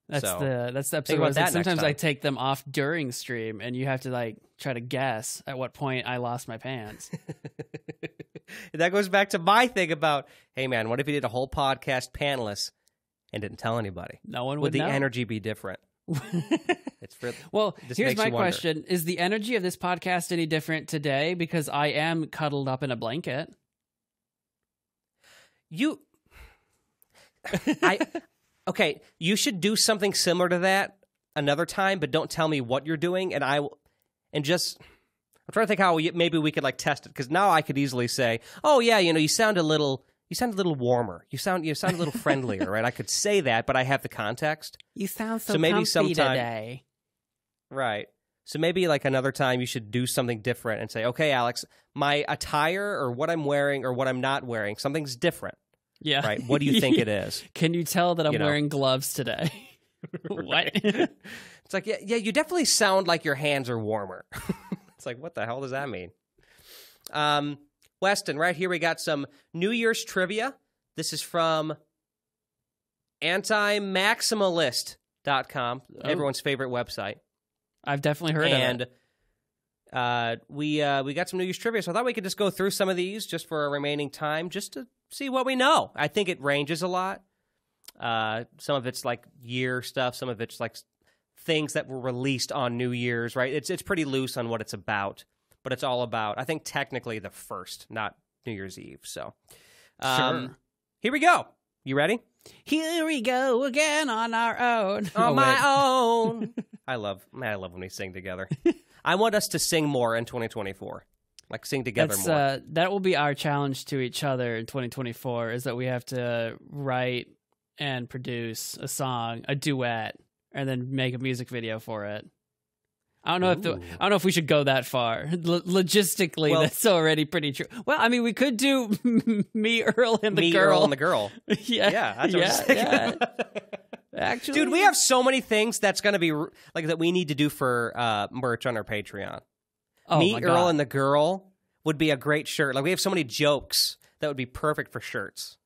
that's the episode. Sometimes I take them off during stream, and you have to try to guess at what point I lost my pants. That goes back to my thing about, hey man, what if you did a whole podcast pantless and didn't tell anybody? No one would know. Would the energy be different? Here's my question. Is the energy of this podcast any different today? Because I am cuddled up in a blanket. Okay, you should do something similar to that another time, but don't tell me what you're doing, I'm trying to think how maybe we could test it, because now I could easily say, oh yeah, you sound a little warmer. You sound a little friendlier, right? I could say that, but I have the context. You sound so maybe comfy today. Right. So maybe another time you should do something different and say, okay, Alex, my attire or what I'm wearing or what I'm not wearing, something's different. Yeah. Right. What do you think it is? Can you tell that I'm wearing gloves today? What? It's yeah, you definitely sound like your hands are warmer. It's what the hell does that mean? Weston, right here we got some New Year's trivia. This is from antimaximalist.com, everyone's favorite website. I've definitely heard of it. And we got some New Year's trivia, so I thought we could just go through some of these just for our remaining time, just to see what we know. I think it ranges a lot. Some of it's year stuff, some of it's things that were released on New Year's, right? It's pretty loose on what it's about. But it's all about, I think, technically the first, not New Year's Eve. So, sure. Here we go. You ready? Here we go again on our own. On my own. I love when we sing together. I want us to sing more in 2024. Sing together more. That will be our challenge to each other in 2024, is that we have to write and produce a song, a duet, and then make a music video for it. I don't know if we should go that far. Logistically, that's already pretty true. Well, I mean, we could do me, Earl, and the girl. Earl, and the girl. Yeah, that's what I was thinking. Yeah. Actually, dude, we have so many things that's going to be that we need to do for merch on our Patreon. Oh, me, Earl, and the girl would be a great shirt. We have so many jokes that would be perfect for shirts.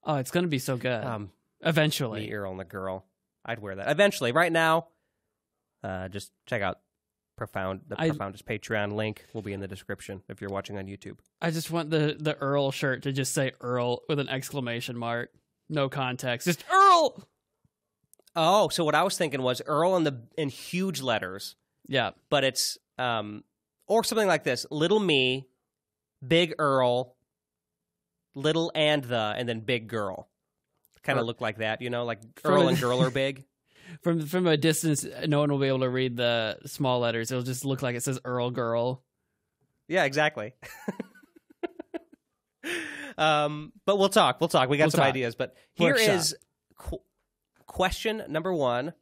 Oh, it's going to be so good. Eventually, me, Earl, and the girl. I'd wear that eventually. Right now, just check out Profoundish Patreon link will be in the description if you're watching on YouTube. I just want the Earl shirt to just say Earl with an exclamation mark. No context. Just Earl! Oh, so what I was thinking was Earl in huge letters. Yeah. But it's, or something like this. Little me, big Earl, little and then big girl. Kind of look like that, like Earl and girl are big. From a distance, no one will be able to read the small letters. It'll just look like it says Earl Girl. Yeah, exactly. But we'll talk. We got some ideas. But here is question number 1.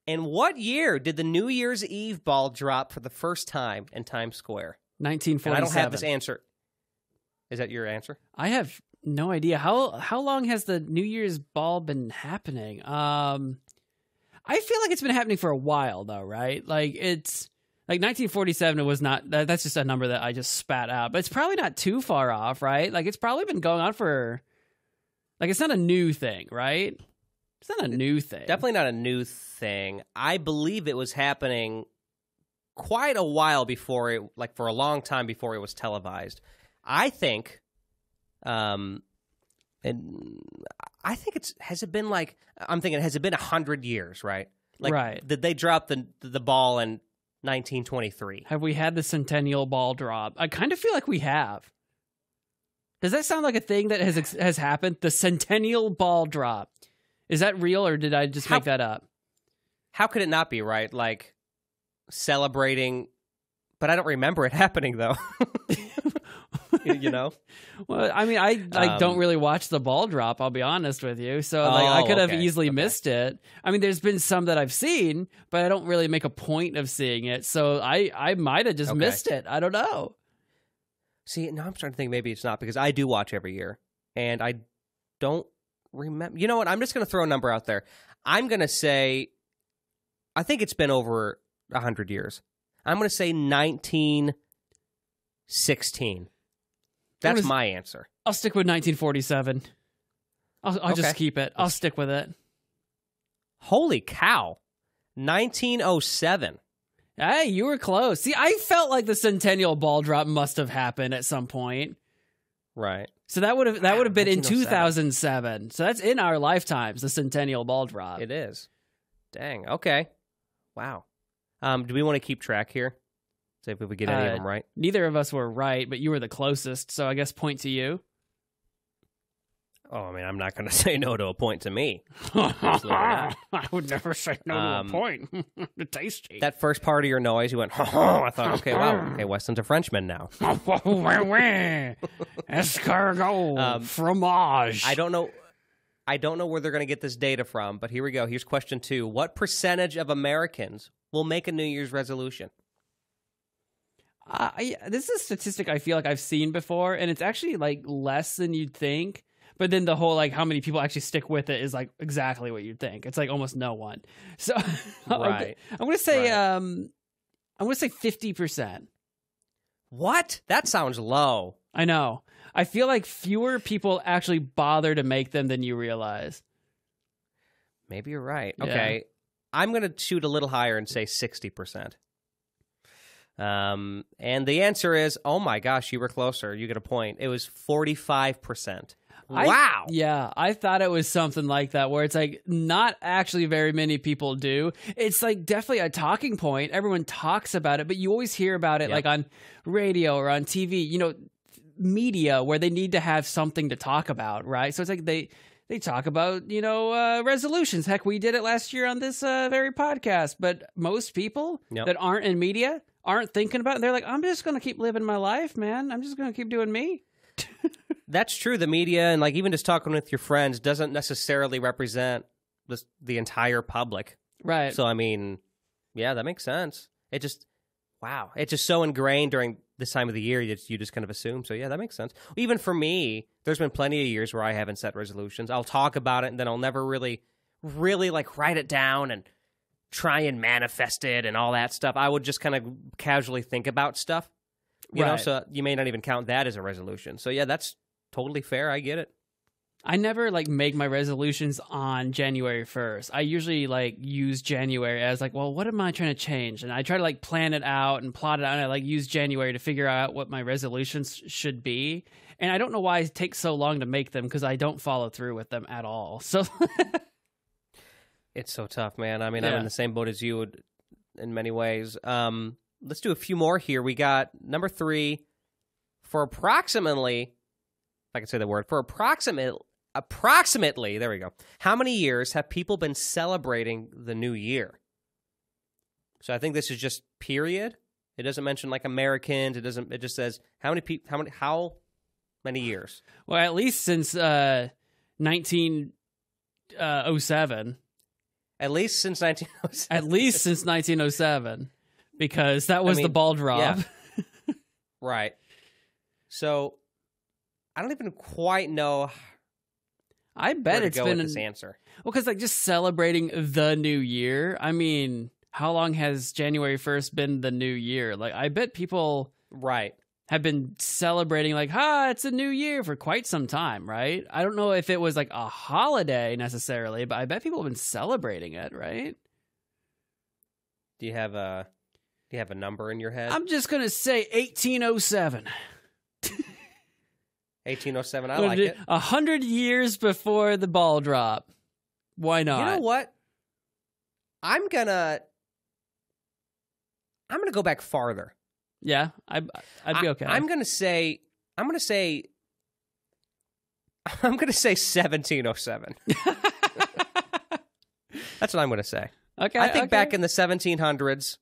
In what year did the New Year's Eve ball drop for the first time in Times Square? 1947. And I don't have this answer. Is that your answer? I have no idea. How long has the New Year's ball been happening? I feel like it's been happening for a while, though, right? Like, it's like 1947. It was not. That's just a number that I just spat out, but it's probably not too far off, right? Like, it's probably been going on for. Like, it's not a new thing, right? It's not a new thing. Definitely not a new thing. I believe it was happening quite a while before it, like for a long time before it was televised. I think, and I think has it been 100 years, right? Like, right. Did they drop the ball in 1923? Have we had the centennial ball drop? I kind of feel like we have. Does that sound like a thing that has happened? The centennial ball drop. Is that real, or did I just make that up? How could it not be, right? Like, celebrating, but I don't remember it happening, though. Well, I mean, I don't really watch the ball drop, I'll be honest with you. So I could have easily missed it. I mean, there's been some that I've seen, but I don't really make a point of seeing it. So I might have just missed it. I don't know. See, now I'm starting to think maybe it's not, because I do watch every year, and I don't remember. You know what? I'm just going to throw a number out there. I'm going to say, I think it's been over 100 years. I'm going to say 1916. That's my answer. I'll stick with 1947. I'll just keep it. I'll stick with it. Holy cow. 1907. Hey, you were close. See, I felt like the centennial ball drop must have happened at some point. Right. So that would have been in 2007. So that's in our lifetimes, the centennial ball drop. It is. Dang. Okay. Wow. Do we want to keep track here? See if we get any of them right. Neither of us were right, but you were the closest, so I guess point to you. Oh, I mean, I'm not going to say no to a point to me. I would never say no to a point. Tasty. That first part of your noise, you went, I thought, okay, wow, okay, Weston's a Frenchman now. Escargot, fromage. I don't know where they're going to get this data from, but here we go. Here's question 2. What percentage of Americans will make a New Year's resolution? This is a statistic I feel like I've seen before, and it's actually like less than you'd think. But then the whole, like, how many people actually stick with it is like exactly what you'd think. It's like almost no one. So right. I'm going to say I'm going to say 50%. What? That sounds low. I know. I feel like fewer people actually bother to make them than you realize. Maybe you're right. Yeah. Okay. I'm going to shoot a little higher and say 60%. And the answer is, oh my gosh, you were closer. You get a point. It was 45%. Wow. I thought it was something like that, where it's like not actually very many people do. It's like definitely a talking point. Everyone talks about it, but you always hear about it like on radio or on TV, media, where they need to have something to talk about, right? So it's like they talk about, resolutions. Heck, we did it last year on this very podcast, but most people that aren't in media aren't thinking about it. They're like, I'm just going to keep living my life, man. I'm just going to keep doing me. That's true. The media and like even just talking with your friends doesn't necessarily represent the entire public. Right. So, I mean, yeah, that makes sense. It's just so ingrained during this time of the year, you just kind of assume. So, yeah, that makes sense. Even for me, there's been plenty of years where I haven't set resolutions. I'll talk about it, and then I'll never really like write it down and try and manifest it and all that stuff. I would just kind of casually think about stuff, you know, so you may not even count that as a resolution. So, yeah, that's totally fair. I get it. I never like make my resolutions on January 1st. I usually like use January as like, well, what am I trying to change? And I try to like plan it out and plot it out. And I like use January to figure out what my resolutions should be. And I don't know why it takes so long to make them because I don't follow through with them at all. So it's so tough, man. I mean, Yeah. I'm in the same boat as you in many ways. Let's do a few more here. We got number 3 for approximately, if I can say the word, for approximately, there we go. How many years have people been celebrating the new year? So I think this is just period. It doesn't mention like Americans. It just says how many years? Well, at least since 1907. At least since 1907. At least since 1907, because that was the ball drop. Yeah. Right. So I don't even quite know I bet where to it's go been with this answer. Well, because like just celebrating the new year. I mean, how long has January 1st been the new year? Like, I bet people Right. have been celebrating like, it's a new year for quite some time, right? I don't know if it was like a holiday necessarily, but I bet people have been celebrating it, right? Do you have a number in your head? I'm just gonna say 1807. 1807. I like it. 100 years before the ball drop. Why not? You know what? I'm gonna go back farther. Yeah, I'd be okay. I'm gonna say 1707. That's what I'm gonna say. Okay, I think back in the 1700s,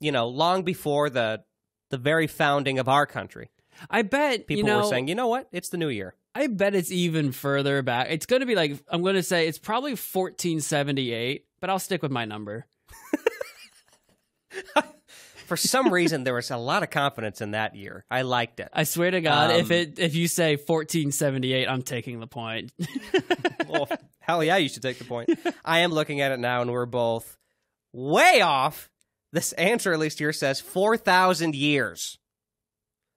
long before the very founding of our country, I bet people were saying, you know what? It's the new year. I bet it's even further back. It's going to be like, I'm going to say it's probably 1478, but I'll stick with my number. For some reason, there was a lot of confidence in that year. I liked it. I swear to God, if you say 1478, I'm taking the point. Well, hell yeah, you should take the point. I am looking at it now, and we're both way off. This answer, at least here, says 4,000 years.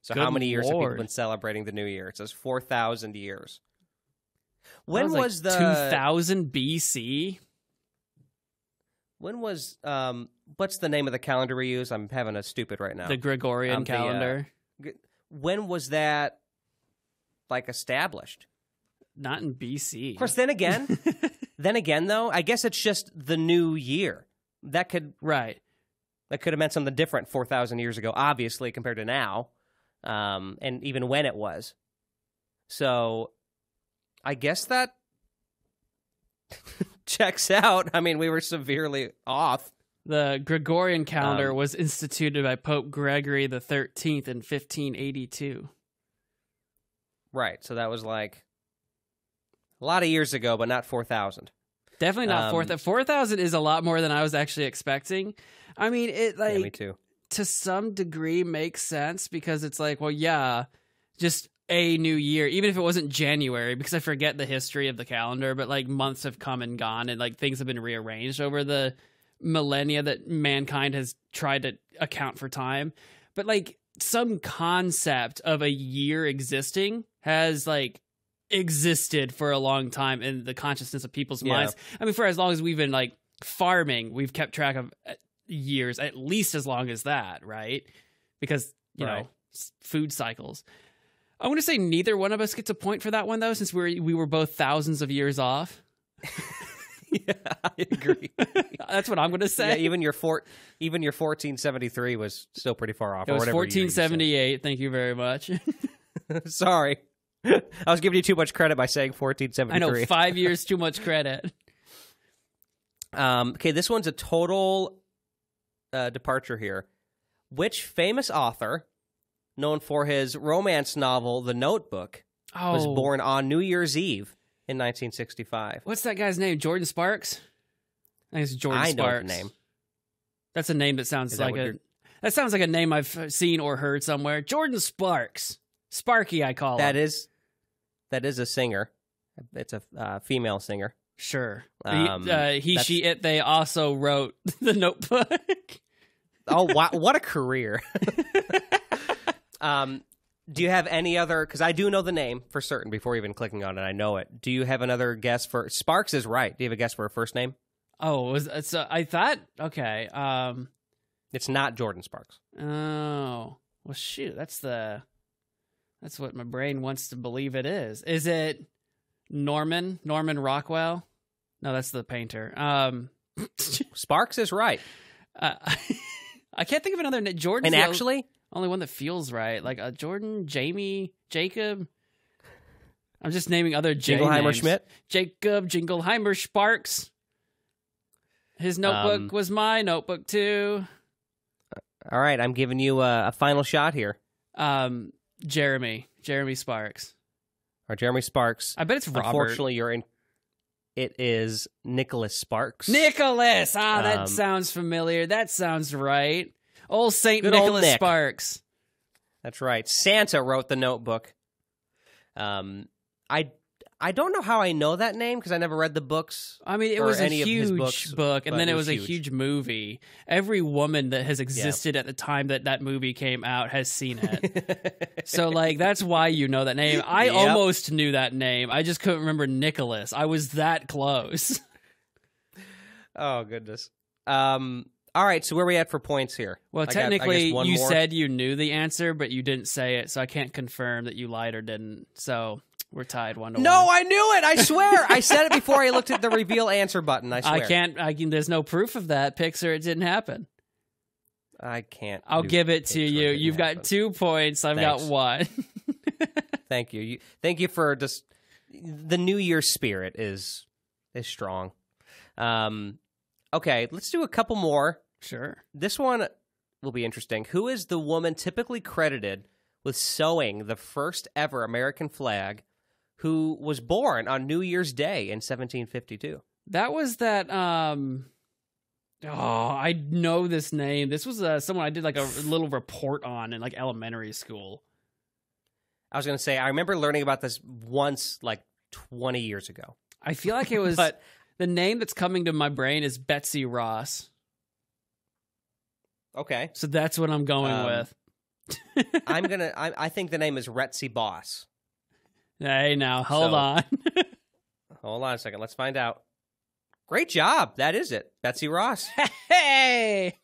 So Good how many years have Lord. people been celebrating the new year? It says 4,000 years. When That was like the 2000 BC? When was what's the name of the calendar we use? I'm having a stupid right now. The Gregorian calendar. When was that like established? Not in BC. Of course, then again though, I guess it's just the new year. That could Right. have meant something different 4,000 years ago, obviously, compared to now, and even when it was. So I guess that checks out. I mean, we were severely off. The Gregorian calendar was instituted by Pope Gregory the 13th in 1582. Right, so that was like a lot of years ago, but not 4,000. Definitely not 4,000. 4,000 is a lot more than I was actually expecting. I mean, it like Yeah, me too. To some degree makes sense because it's like, well, yeah, just a new year, even if it wasn't January, because I forget the history of the calendar, but like months have come and gone and like things have been rearranged over the millennia that mankind has tried to account for time. But like some concept of a year existing has like existed for a long time in the consciousness of people's minds. I mean, for as long as we've been like farming, we've kept track of years, at least as long as that, right? Because, you know, food cycles. I want to say neither one of us gets a point for that one, though, since we were both thousands of years off. Yeah, I agree. That's what I'm going to say. Yeah, even your 1473 was still pretty far off. It was 1478. Thank you very much. Sorry. I was giving you too much credit by saying 1473. I know, 5 years too much credit. Okay, this one's a total departure here. Which famous author, known for his romance novel The Notebook, was born on New Year's Eve in 1965? What's that guy's name? Jordan Sparks? I think it's Jordan Sparks. I know the name. That's a name that sounds that sounds like a name I've seen or heard somewhere. Jordan Sparks. Sparky, I call him. That is a singer. It's a female singer. Sure. She, it, they also wrote The Notebook. Oh, wow, what a career. Do you have any other? Because I do know the name for certain before even clicking on it. I know it. Do you have another guess for Sparks? Is right. Do you have a guess for her first name? Oh, I thought. Okay. It's not Jordan Sparks. Oh, well, shoot. That's what my brain wants to believe it is. Is it Norman Rockwell? No, that's the painter. Sparks is right. I can't think of another name. Jordan's and actually, only one that feels right. Like Jordan, Jamie, Jacob. I'm just naming other Jingleheimer names. Schmidt. Jacob Jingleheimer Sparks. His notebook was my notebook too. All right, I'm giving you a final shot here. Jeremy Sparks. Or Jeremy Sparks. I bet it's Robert. Unfortunately, you're in. It is Nicholas Sparks. Nicholas! That sounds familiar. That sounds right. Old St. Nicholas Sparks. That's right. Santa wrote the notebook. I don't know how I know that name because I never read the books. I mean, it was a huge book, and then it was a huge movie. Every woman that has existed at the time that movie came out has seen it. So, like, that's why you know that name. I almost knew that name. I just couldn't remember Nicholas. I was that close. Oh, goodness. All right, so where are we at for points here? Well, technically, you said you knew the answer, but you didn't say it, so I can't confirm that you lied or didn't. So we're tied 1-1. No, I knew it. I swear. I said it before I looked at the reveal answer button. I swear. I can. There's no proof of that, Pixar. It didn't happen. I can't. I'll give it to you. You've got 2 points. I've got 1. Thank you. Thank you for just the New Year's spirit is strong. Okay, let's do a couple more. Sure. This one will be interesting. Who is the woman typically credited with sewing the first ever American flag who was born on New Year's Day in 1752? That was that, I know this name. This was someone I did like a little report on in like elementary school. I was going to say, I remember learning about this once like 20 years ago. I feel like it was, but the name that's coming to my brain is Betsy Ross. Okay. So that's what I'm going with. I think the name is Retsy Boss. Hey, now, hold on. Hold on a second. Let's find out. Great job. That is it. Betsy Ross. Hey!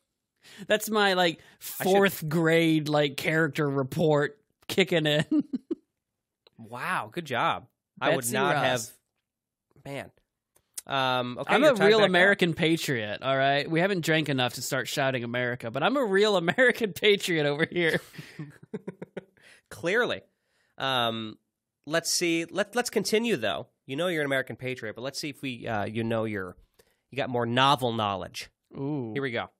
That's my, like, 4th grade, like, character report kicking in. Wow. Good job. Betsy I would not Ross. have... Man. Okay, I'm a real American patriot, all right? We haven't drank enough to start shouting America, but I'm a real American patriot over here. Clearly. Let's see. Let's continue, though. You know you're an American patriot, but let's see if we, you got more novel knowledge. Ooh. Here we go.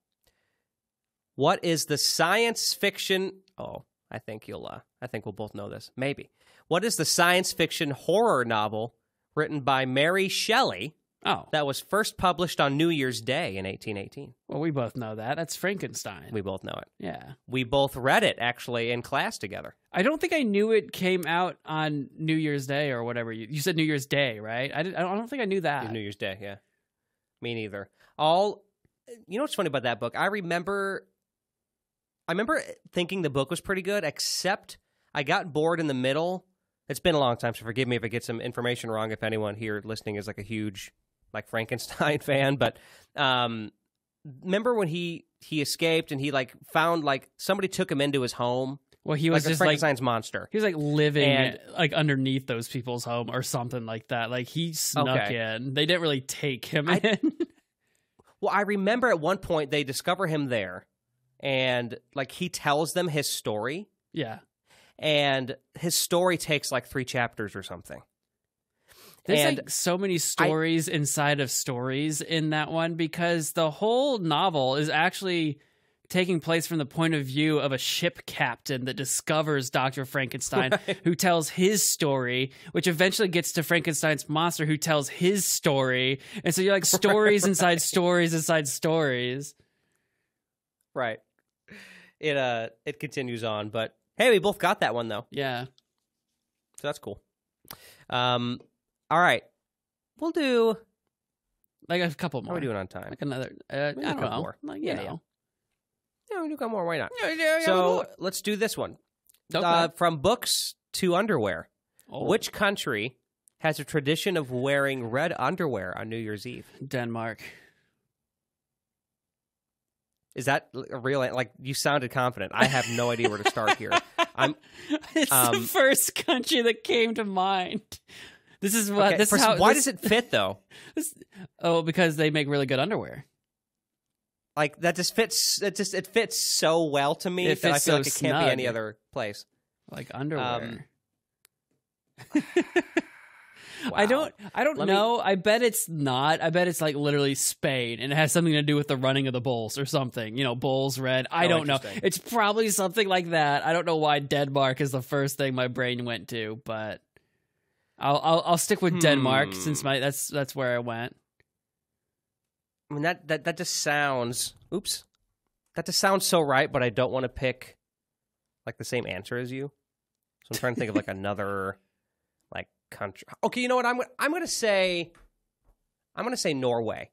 What is the science fiction... Oh, I think we'll both know this. Maybe. What is the science fiction horror novel written by Mary Shelley... Oh. That was first published on New Year's Day in 1818. Well, we both know that. That's Frankenstein. We both know it. Yeah. We both read it, actually, in class together. I don't think I knew it came out on New Year's Day or whatever. You said New Year's Day, right? I don't think I knew that. New Year's Day, yeah. Me neither. You know what's funny about that book? I remember thinking the book was pretty good, except I got bored in the middle. It's been a long time, so forgive me if I get some information wrong, if anyone here listening is like a huge... like Frankenstein fan, but remember when he escaped and he like found like somebody took him into his home? Well, he was like just Frankenstein's monster. He was like living like underneath those people's home or something like that. Like he snuck in. They didn't really take him in. Well, I remember at one point they discover him there, and like he tells them his story. Yeah, and his story takes like 3 chapters or something. There's like so many stories inside of stories in that one because the whole novel is actually taking place from the point of view of a ship captain that discovers Dr. Frankenstein, who tells his story, which eventually gets to Frankenstein's monster, who tells his story. And so you're like stories inside stories inside stories. Right. It continues on, but hey, we both got that one though. Yeah. So that's cool. All right, we'll do like a couple more. How are we doing on time? Like another, I don't know. More. Like, Yeah, we do a couple more. Why not? So let's do this one. Okay. From books to underwear. Oh. Which country has a tradition of wearing red underwear on New Year's Eve? Denmark. Is that a real? Like, you sounded confident. I have no idea where to start here. It's the first country that came to mind. This is what. Okay, why does it fit though? Because they make really good underwear. Like, that just fits. It fits so well to me that I feel like it can't be any other place. Like underwear. Wow. I don't know. I bet it's not. I bet it's like literally Spain, and it has something to do with the running of the bulls or something. You know, bulls red. I don't know. It's probably something like that. I don't know why Denmark is the first thing my brain went to, but I'll stick with Denmark since that's where I went. I mean, that just sounds. Oops, that just sounds so right, but I don't want to pick like the same answer as you. So I'm trying to think of like another like country. Okay, you know what? I'm gonna say Norway.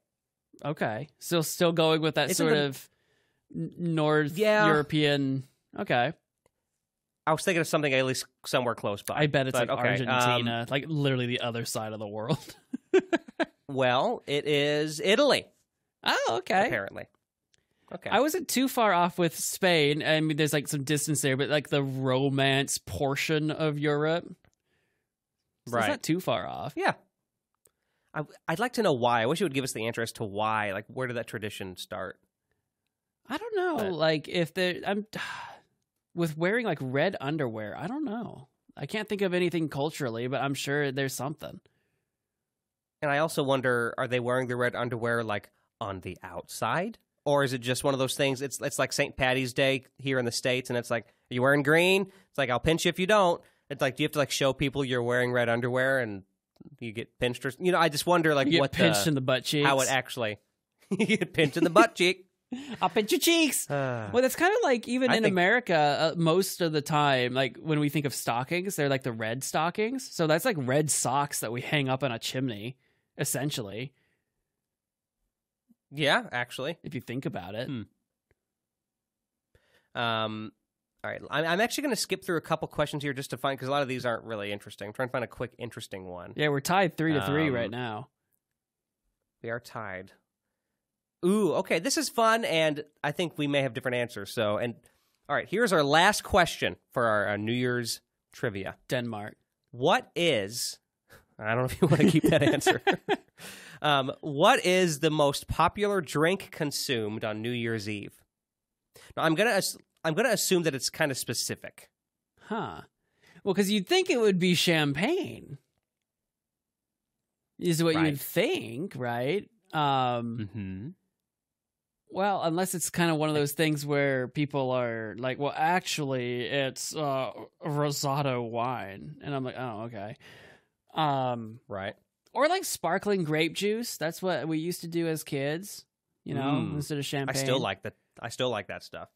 Okay, so still going with that sort of North European. Okay, I was thinking of something at least somewhere close by. I bet it's like Argentina, like literally the other side of the world. Well, it is Italy. Oh, okay. Apparently. Okay. I wasn't too far off with Spain. I mean, there's like some distance there, but like the romance portion of Europe. So it's not too far off. Yeah. I'd like to know why. I wish you would give us the answer as to why. Like, where did that tradition start? I don't know. Like, I'm with wearing like red underwear. I don't know. I can't think of anything culturally, but I'm sure there's something. And I also wonder, are they wearing the red underwear like on the outside? Or is it just one of those things? It's like St. Patty's Day here in the States, and it's like, are you wearing green? It's like, I'll pinch you if you don't. It's like, do you have to like show people you're wearing red underwear and you get pinched? Or, you know, I just wonder like you get pinched in the butt cheeks. How it actually you get pinched in the butt cheek. I'll pinch your cheeks. Well, that's kind of like even in America, most of the time, like when we think of stockings, they're like the red stockings. So that's like red socks that we hang up on a chimney, essentially. Yeah, actually, if you think about it. All right, I'm actually going to skip through a couple questions here just to find, because a lot of these aren't really interesting. I'm trying to find a quick, interesting one. Yeah, we're tied 3-3 right now. We are tied. Ooh, okay, this is fun, and I think we may have different answers. All right, here's our last question for our New Year's trivia. Denmark. What is? I don't know if you want to keep that answer. What is the most popular drink consumed on New Year's Eve? Now, I'm gonna assume that it's kind of specific. Huh. Well, because you'd think it would be champagne. Is what you'd think, right? Well, unless it's kind of one of those things where people are like, well, actually, it's Rosado wine. And I'm like, oh, okay. Right. Or like sparkling grape juice. That's what we used to do as kids, you know, instead of champagne. I still like that stuff.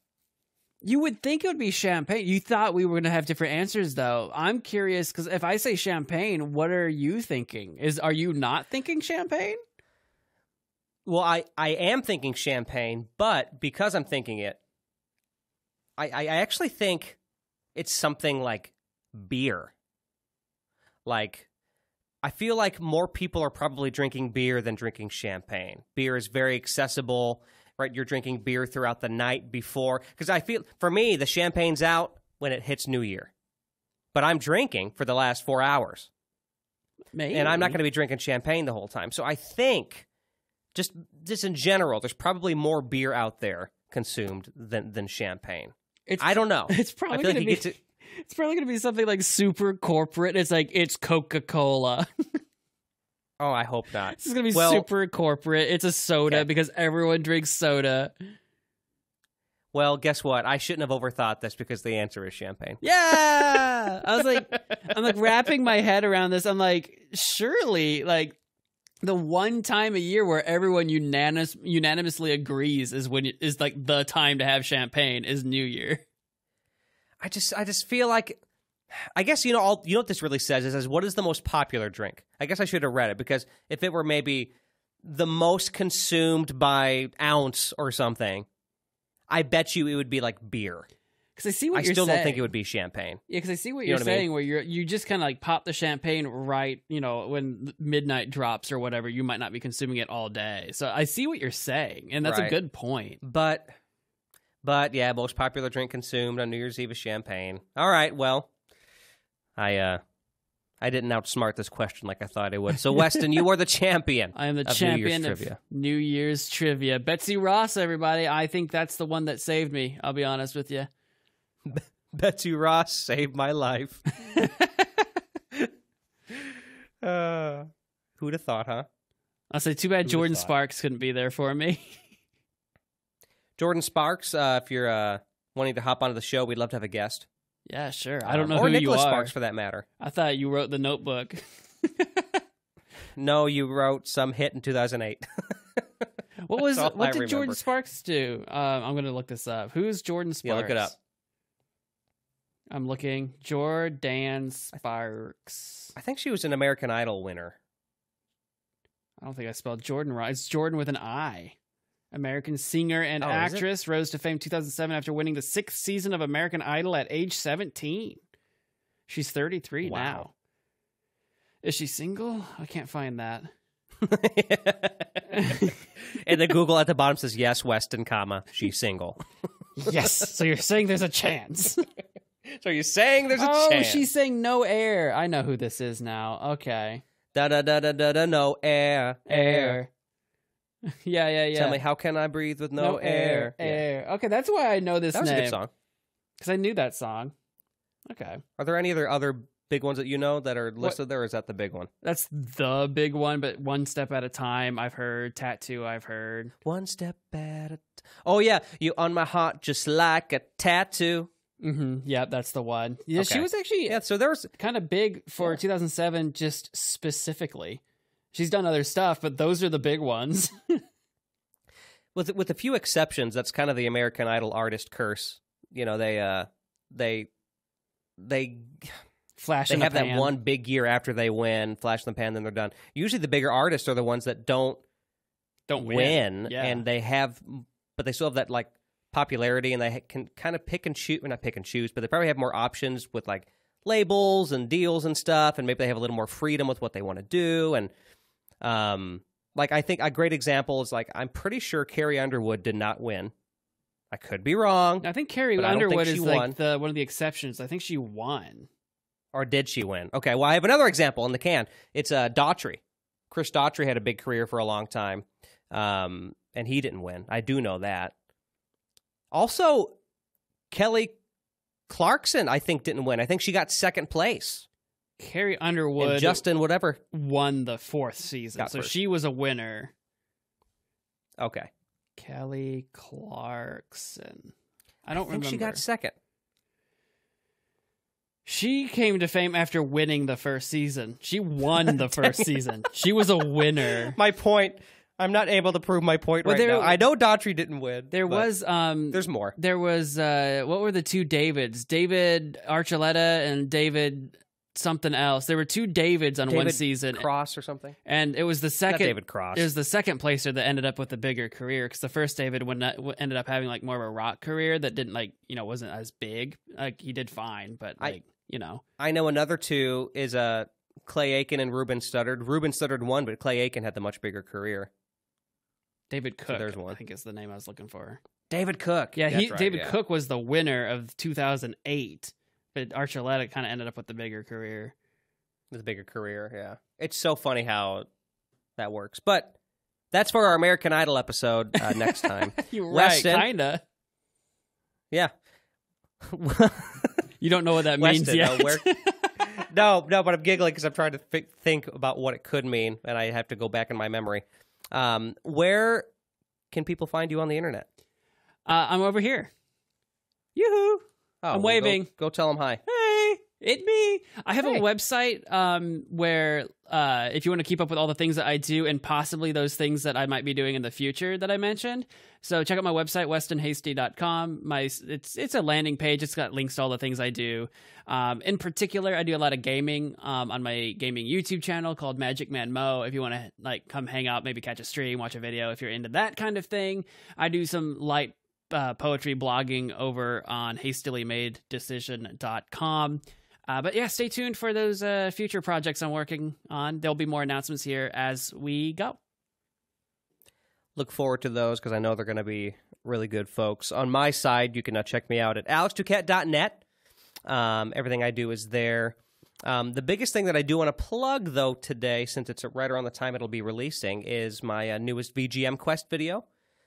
You would think it would be champagne. You thought we were going to have different answers, though. I'm curious, because if I say champagne, what are you thinking? Are you not thinking champagne? Well, I am thinking champagne, but because I'm thinking it, I actually think it's something like beer. Like, I feel like more people are probably drinking beer than drinking champagne. Beer is very accessible, right? You're drinking beer throughout the night before. Because I feel, for me, the champagne's out when it hits New Year. But I'm drinking for the last 4 hours. Maybe. And I'm not going to be drinking champagne the whole time. So I think, just in general, there's probably more beer out there consumed than champagne. I don't know. It's probably going to be... It's probably going to be something like super corporate. It's like, it's Coca-Cola. Oh, I hope not. This is going to be super corporate. It's a soda because everyone drinks soda. Well, guess what? I shouldn't have overthought this because the answer is champagne. Yeah! I'm like wrapping my head around this. I'm like, surely, like, the one time a year where everyone unanimously agrees is like the time to have champagne is New Year. I just feel like, I guess, you know what this really says? It says, what is the most popular drink? I guess I should have read it, because if it were maybe the most consumed by ounce or something, I bet you it would be like beer. Because I see what I you're still saying. don't think it would be champagne. Yeah, because I see what You know you're what I mean? saying, where you just kind of like pop the champagne right, when midnight drops or whatever. You might not be consuming it all day. So I see what you're saying, and that's a Right. good point. But yeah, most popular drink consumed on New Year's Eve is champagne. All right, well, I didn't outsmart this question like I thought I would. So Weston, you are the champion. I am the of champion New Year's of trivia. New Year's trivia. Betsy Ross, everybody. I think that's the one that saved me. I'll be honest with you. Betsy Ross saved my life. Who'd have thought, huh? I'll say, too bad Who'd Jordan have thought? Sparks couldn't be there for me. Jordan Sparks, if you're wanting to hop onto the show, we'd love to have a guest. Yeah, sure. I don't know or who Nicholas you are. Sparks, for that matter. I thought you wrote the Notebook. No, you wrote some hit in 2008. What That's all I did Jordan remember. Sparks do? I'm going to look this up. Who's Jordan Sparks? Yeah, look it up. I'm looking. Jordan Sparks. I think she was an American Idol winner. I don't think I spelled Jordan right. It's Jordan with an I. American singer and Oh, is it? actress, rose to fame 2007 after winning the 6th season of American Idol at age 17. She's 33 Wow. now. Is she single? I can't find that. And the Google at the bottom says, yes, Weston, comma, she's single. Yes. So you're saying there's a chance. So you're saying there's a Oh, chance. she's saying no air. I know who this is now. Okay. Da-da-da-da-da-da, no air. Air. Yeah. Tell me, how can I breathe with no air? Yeah. Air. Okay, that's why I know this That was name. a good song. Because I knew that song. Okay. Are there any other big ones that you know that are listed there, or is that the big one? That's the big one, but One Step at a Time, I've heard. Tattoo, I've heard. One step at a Oh, yeah. You on my heart just like a tattoo. Mm-hmm. Yeah, that's the one. Yeah, she Okay. was actually Yeah, so there's... kind of big for 2007, just specifically. She's done other stuff, but those are the big ones. With a few exceptions, that's kind of the American Idol artist curse. You know, they Flash they in the have that pan. one big year after they win, flash in the pan, then they're done. Usually the bigger artists are the ones that don't win, Yeah. and but they still have that like popularity, and they can kind of pick and choose, not pick and choose, but they probably have more options with like labels and deals and stuff, and maybe they have a little more freedom with what they want to do. And like I think a great example is like I'm pretty sure Carrie Underwood did not win. I could be wrong. I think Carrie But I don't think Underwood she is won. like one of the exceptions. I think she won. Or did she win? Okay, well, I have another example in the can. It's Daughtry. Chris Daughtry had a big career for a long time, and he didn't win. I do know that. Also, Kelly Clarkson, I think, didn't win. I think she got second place. Carrie Underwood And Justin, whatever. won the 4th season, Got so first. she was a winner. Okay. Kelly Clarkson. I don't think remember. she got second. She came to fame after winning the first season. She won the first season. She was a winner. My point. I'm not able to prove my point Well, right there- now. I know Daughtry didn't win. There but was There's more. There was what were the two Davids? David Archuleta and David something else. There were two Davids on one David season, Cross or something? and it was the Not second. David Cross. It was the second placer that ended up with a bigger career, because the first David ended up having like more of a rock career that didn't wasn't as big. Like he did fine, but I know another two is Clay Aiken and Ruben Studdard. Ruben Studdard won, but Clay Aiken had the much bigger career. David Cook, there's one. I think is the name I was looking for. David Cook. Yeah, That's right, David yeah. Cook was the winner of 2008, but Archuleta kind of ended up with the bigger career. With a bigger career, yeah. It's so funny how that works. But that's for our American Idol episode next time. You're right, Weston. kinda. Yeah. You don't know what that means Weston, yet. no, but I'm giggling because I'm trying to think about what it could mean, and I have to go back in my memory. Where can people find you on the internet? I'm over here. Yoo-hoo. Oh, I'm well, waving. Go tell them hi. Hey, it me. I have a Hey. website where if you want to keep up with all the things that I do and possibly those things that I might be doing in the future that I mentioned. So check out my website, westonhasty.com. It's a landing page. It's got links to all the things I do. In particular, I do a lot of gaming on my gaming YouTube channel called Magic Man Mo. If you want to come hang out, maybe catch a stream, watch a video, if you're into that kind of thing. I do some light poetry blogging over on hastilymadedecision.com. But yeah, stay tuned for those future projects I'm working on. There'll be more announcements here as we go. Look forward to those because I know they're going to be really good, folks. On my side, you can check me out at alexduquette.net. Everything I do is there. The biggest thing that I do want to plug, though, today, since it's right around the time it'll be releasing, is my newest VGM Quest video.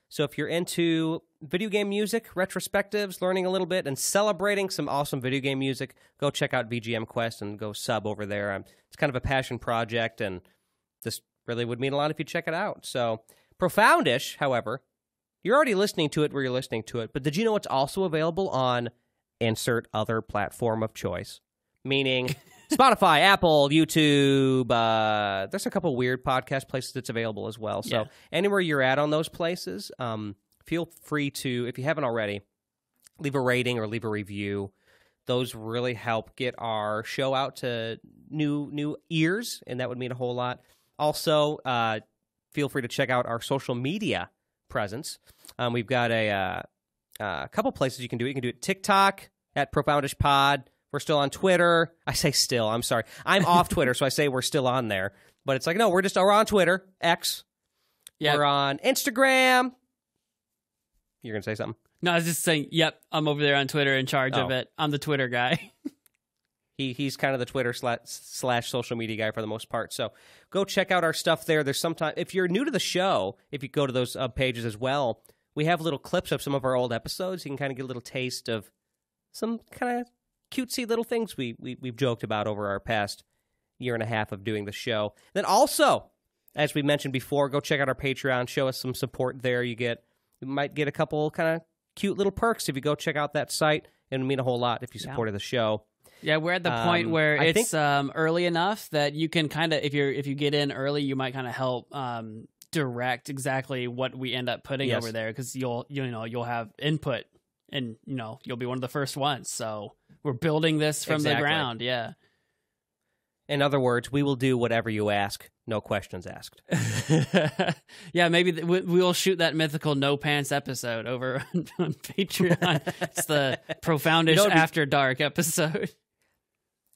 So if you're into video game music, retrospectives, learning a little bit, and celebrating some awesome video game music, go check out VGM Quest and go sub over there. It's kind of a passion project, and this really would mean a lot if you check it out. So Profoundish, however, you're already listening to it where you're listening to it, but did you know it's also available on insert other platform of choice? Meaning Spotify, Apple, YouTube. There's a couple weird podcast places it's available as well. So anywhere you're at on those places, feel free to, if you haven't already, leave a rating or leave a review. Those really help get our show out to new ears, and that would mean a whole lot. Also, feel free to check out our social media presence. We've got a couple places you can do it. You can do it TikTok at Profoundish Pod. We're still on Twitter. I say still. I'm sorry. I'm off Twitter, so I say we're still on there. But it's like, no, we're on Twitter, X. Yep. We're on Instagram. You're going to say something? No, I was just saying, yep, I'm over there on Twitter in charge of it. I'm the Twitter guy. He's kind of the Twitter slash social media guy for the most part. So go check out our stuff there. There's sometimes, if you're new to the show, if you go to those pages as well, we have little clips of some of our old episodes. You can kind of get a little taste of some kind of cutesy little things we've joked about over our past year and a half of doing the show. Then also, as we mentioned before, go check out our Patreon. Show us some support there. You might get a couple kind of cute little perks if you go check out that site. It would mean a whole lot if you supported the show. Yeah, we're at the point where it's early enough that you can kind of, if you get in early, you might kind of help direct exactly what we end up putting over there, because you'll have input, and you'll be one of the first ones. So we're building this from the ground. Yeah. In other words, we will do whatever you ask, no questions asked. Yeah, maybe we'll shoot that mythical No Pants episode over on Patreon. It's the Profoundish After Dark episode.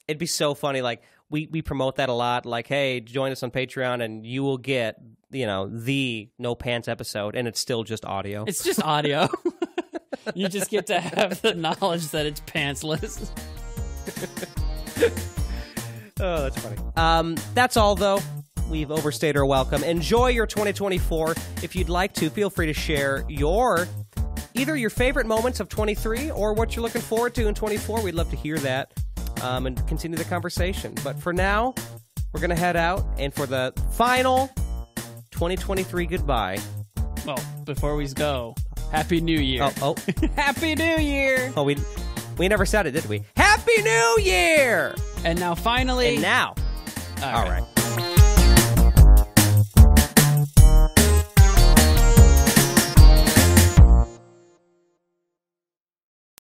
It'd be so funny. Like, we promote that a lot. Like, hey, join us on Patreon and you will get, the No Pants episode, and it's still just audio. It's just audio. You just get to have the knowledge that it's pantsless. Oh, that's funny. That's all, though. We've overstayed our welcome. Enjoy your 2024. If you'd like to, feel free to share either your favorite moments of 23 or what you're looking forward to in 24. We'd love to hear that and continue the conversation. But for now, we're going to head out. And for the final 2023 goodbye. Well, before we go, Happy New Year. Oh. Happy New Year. Oh, we never said it, did we? Happy New Year! And now finally... And now... All right.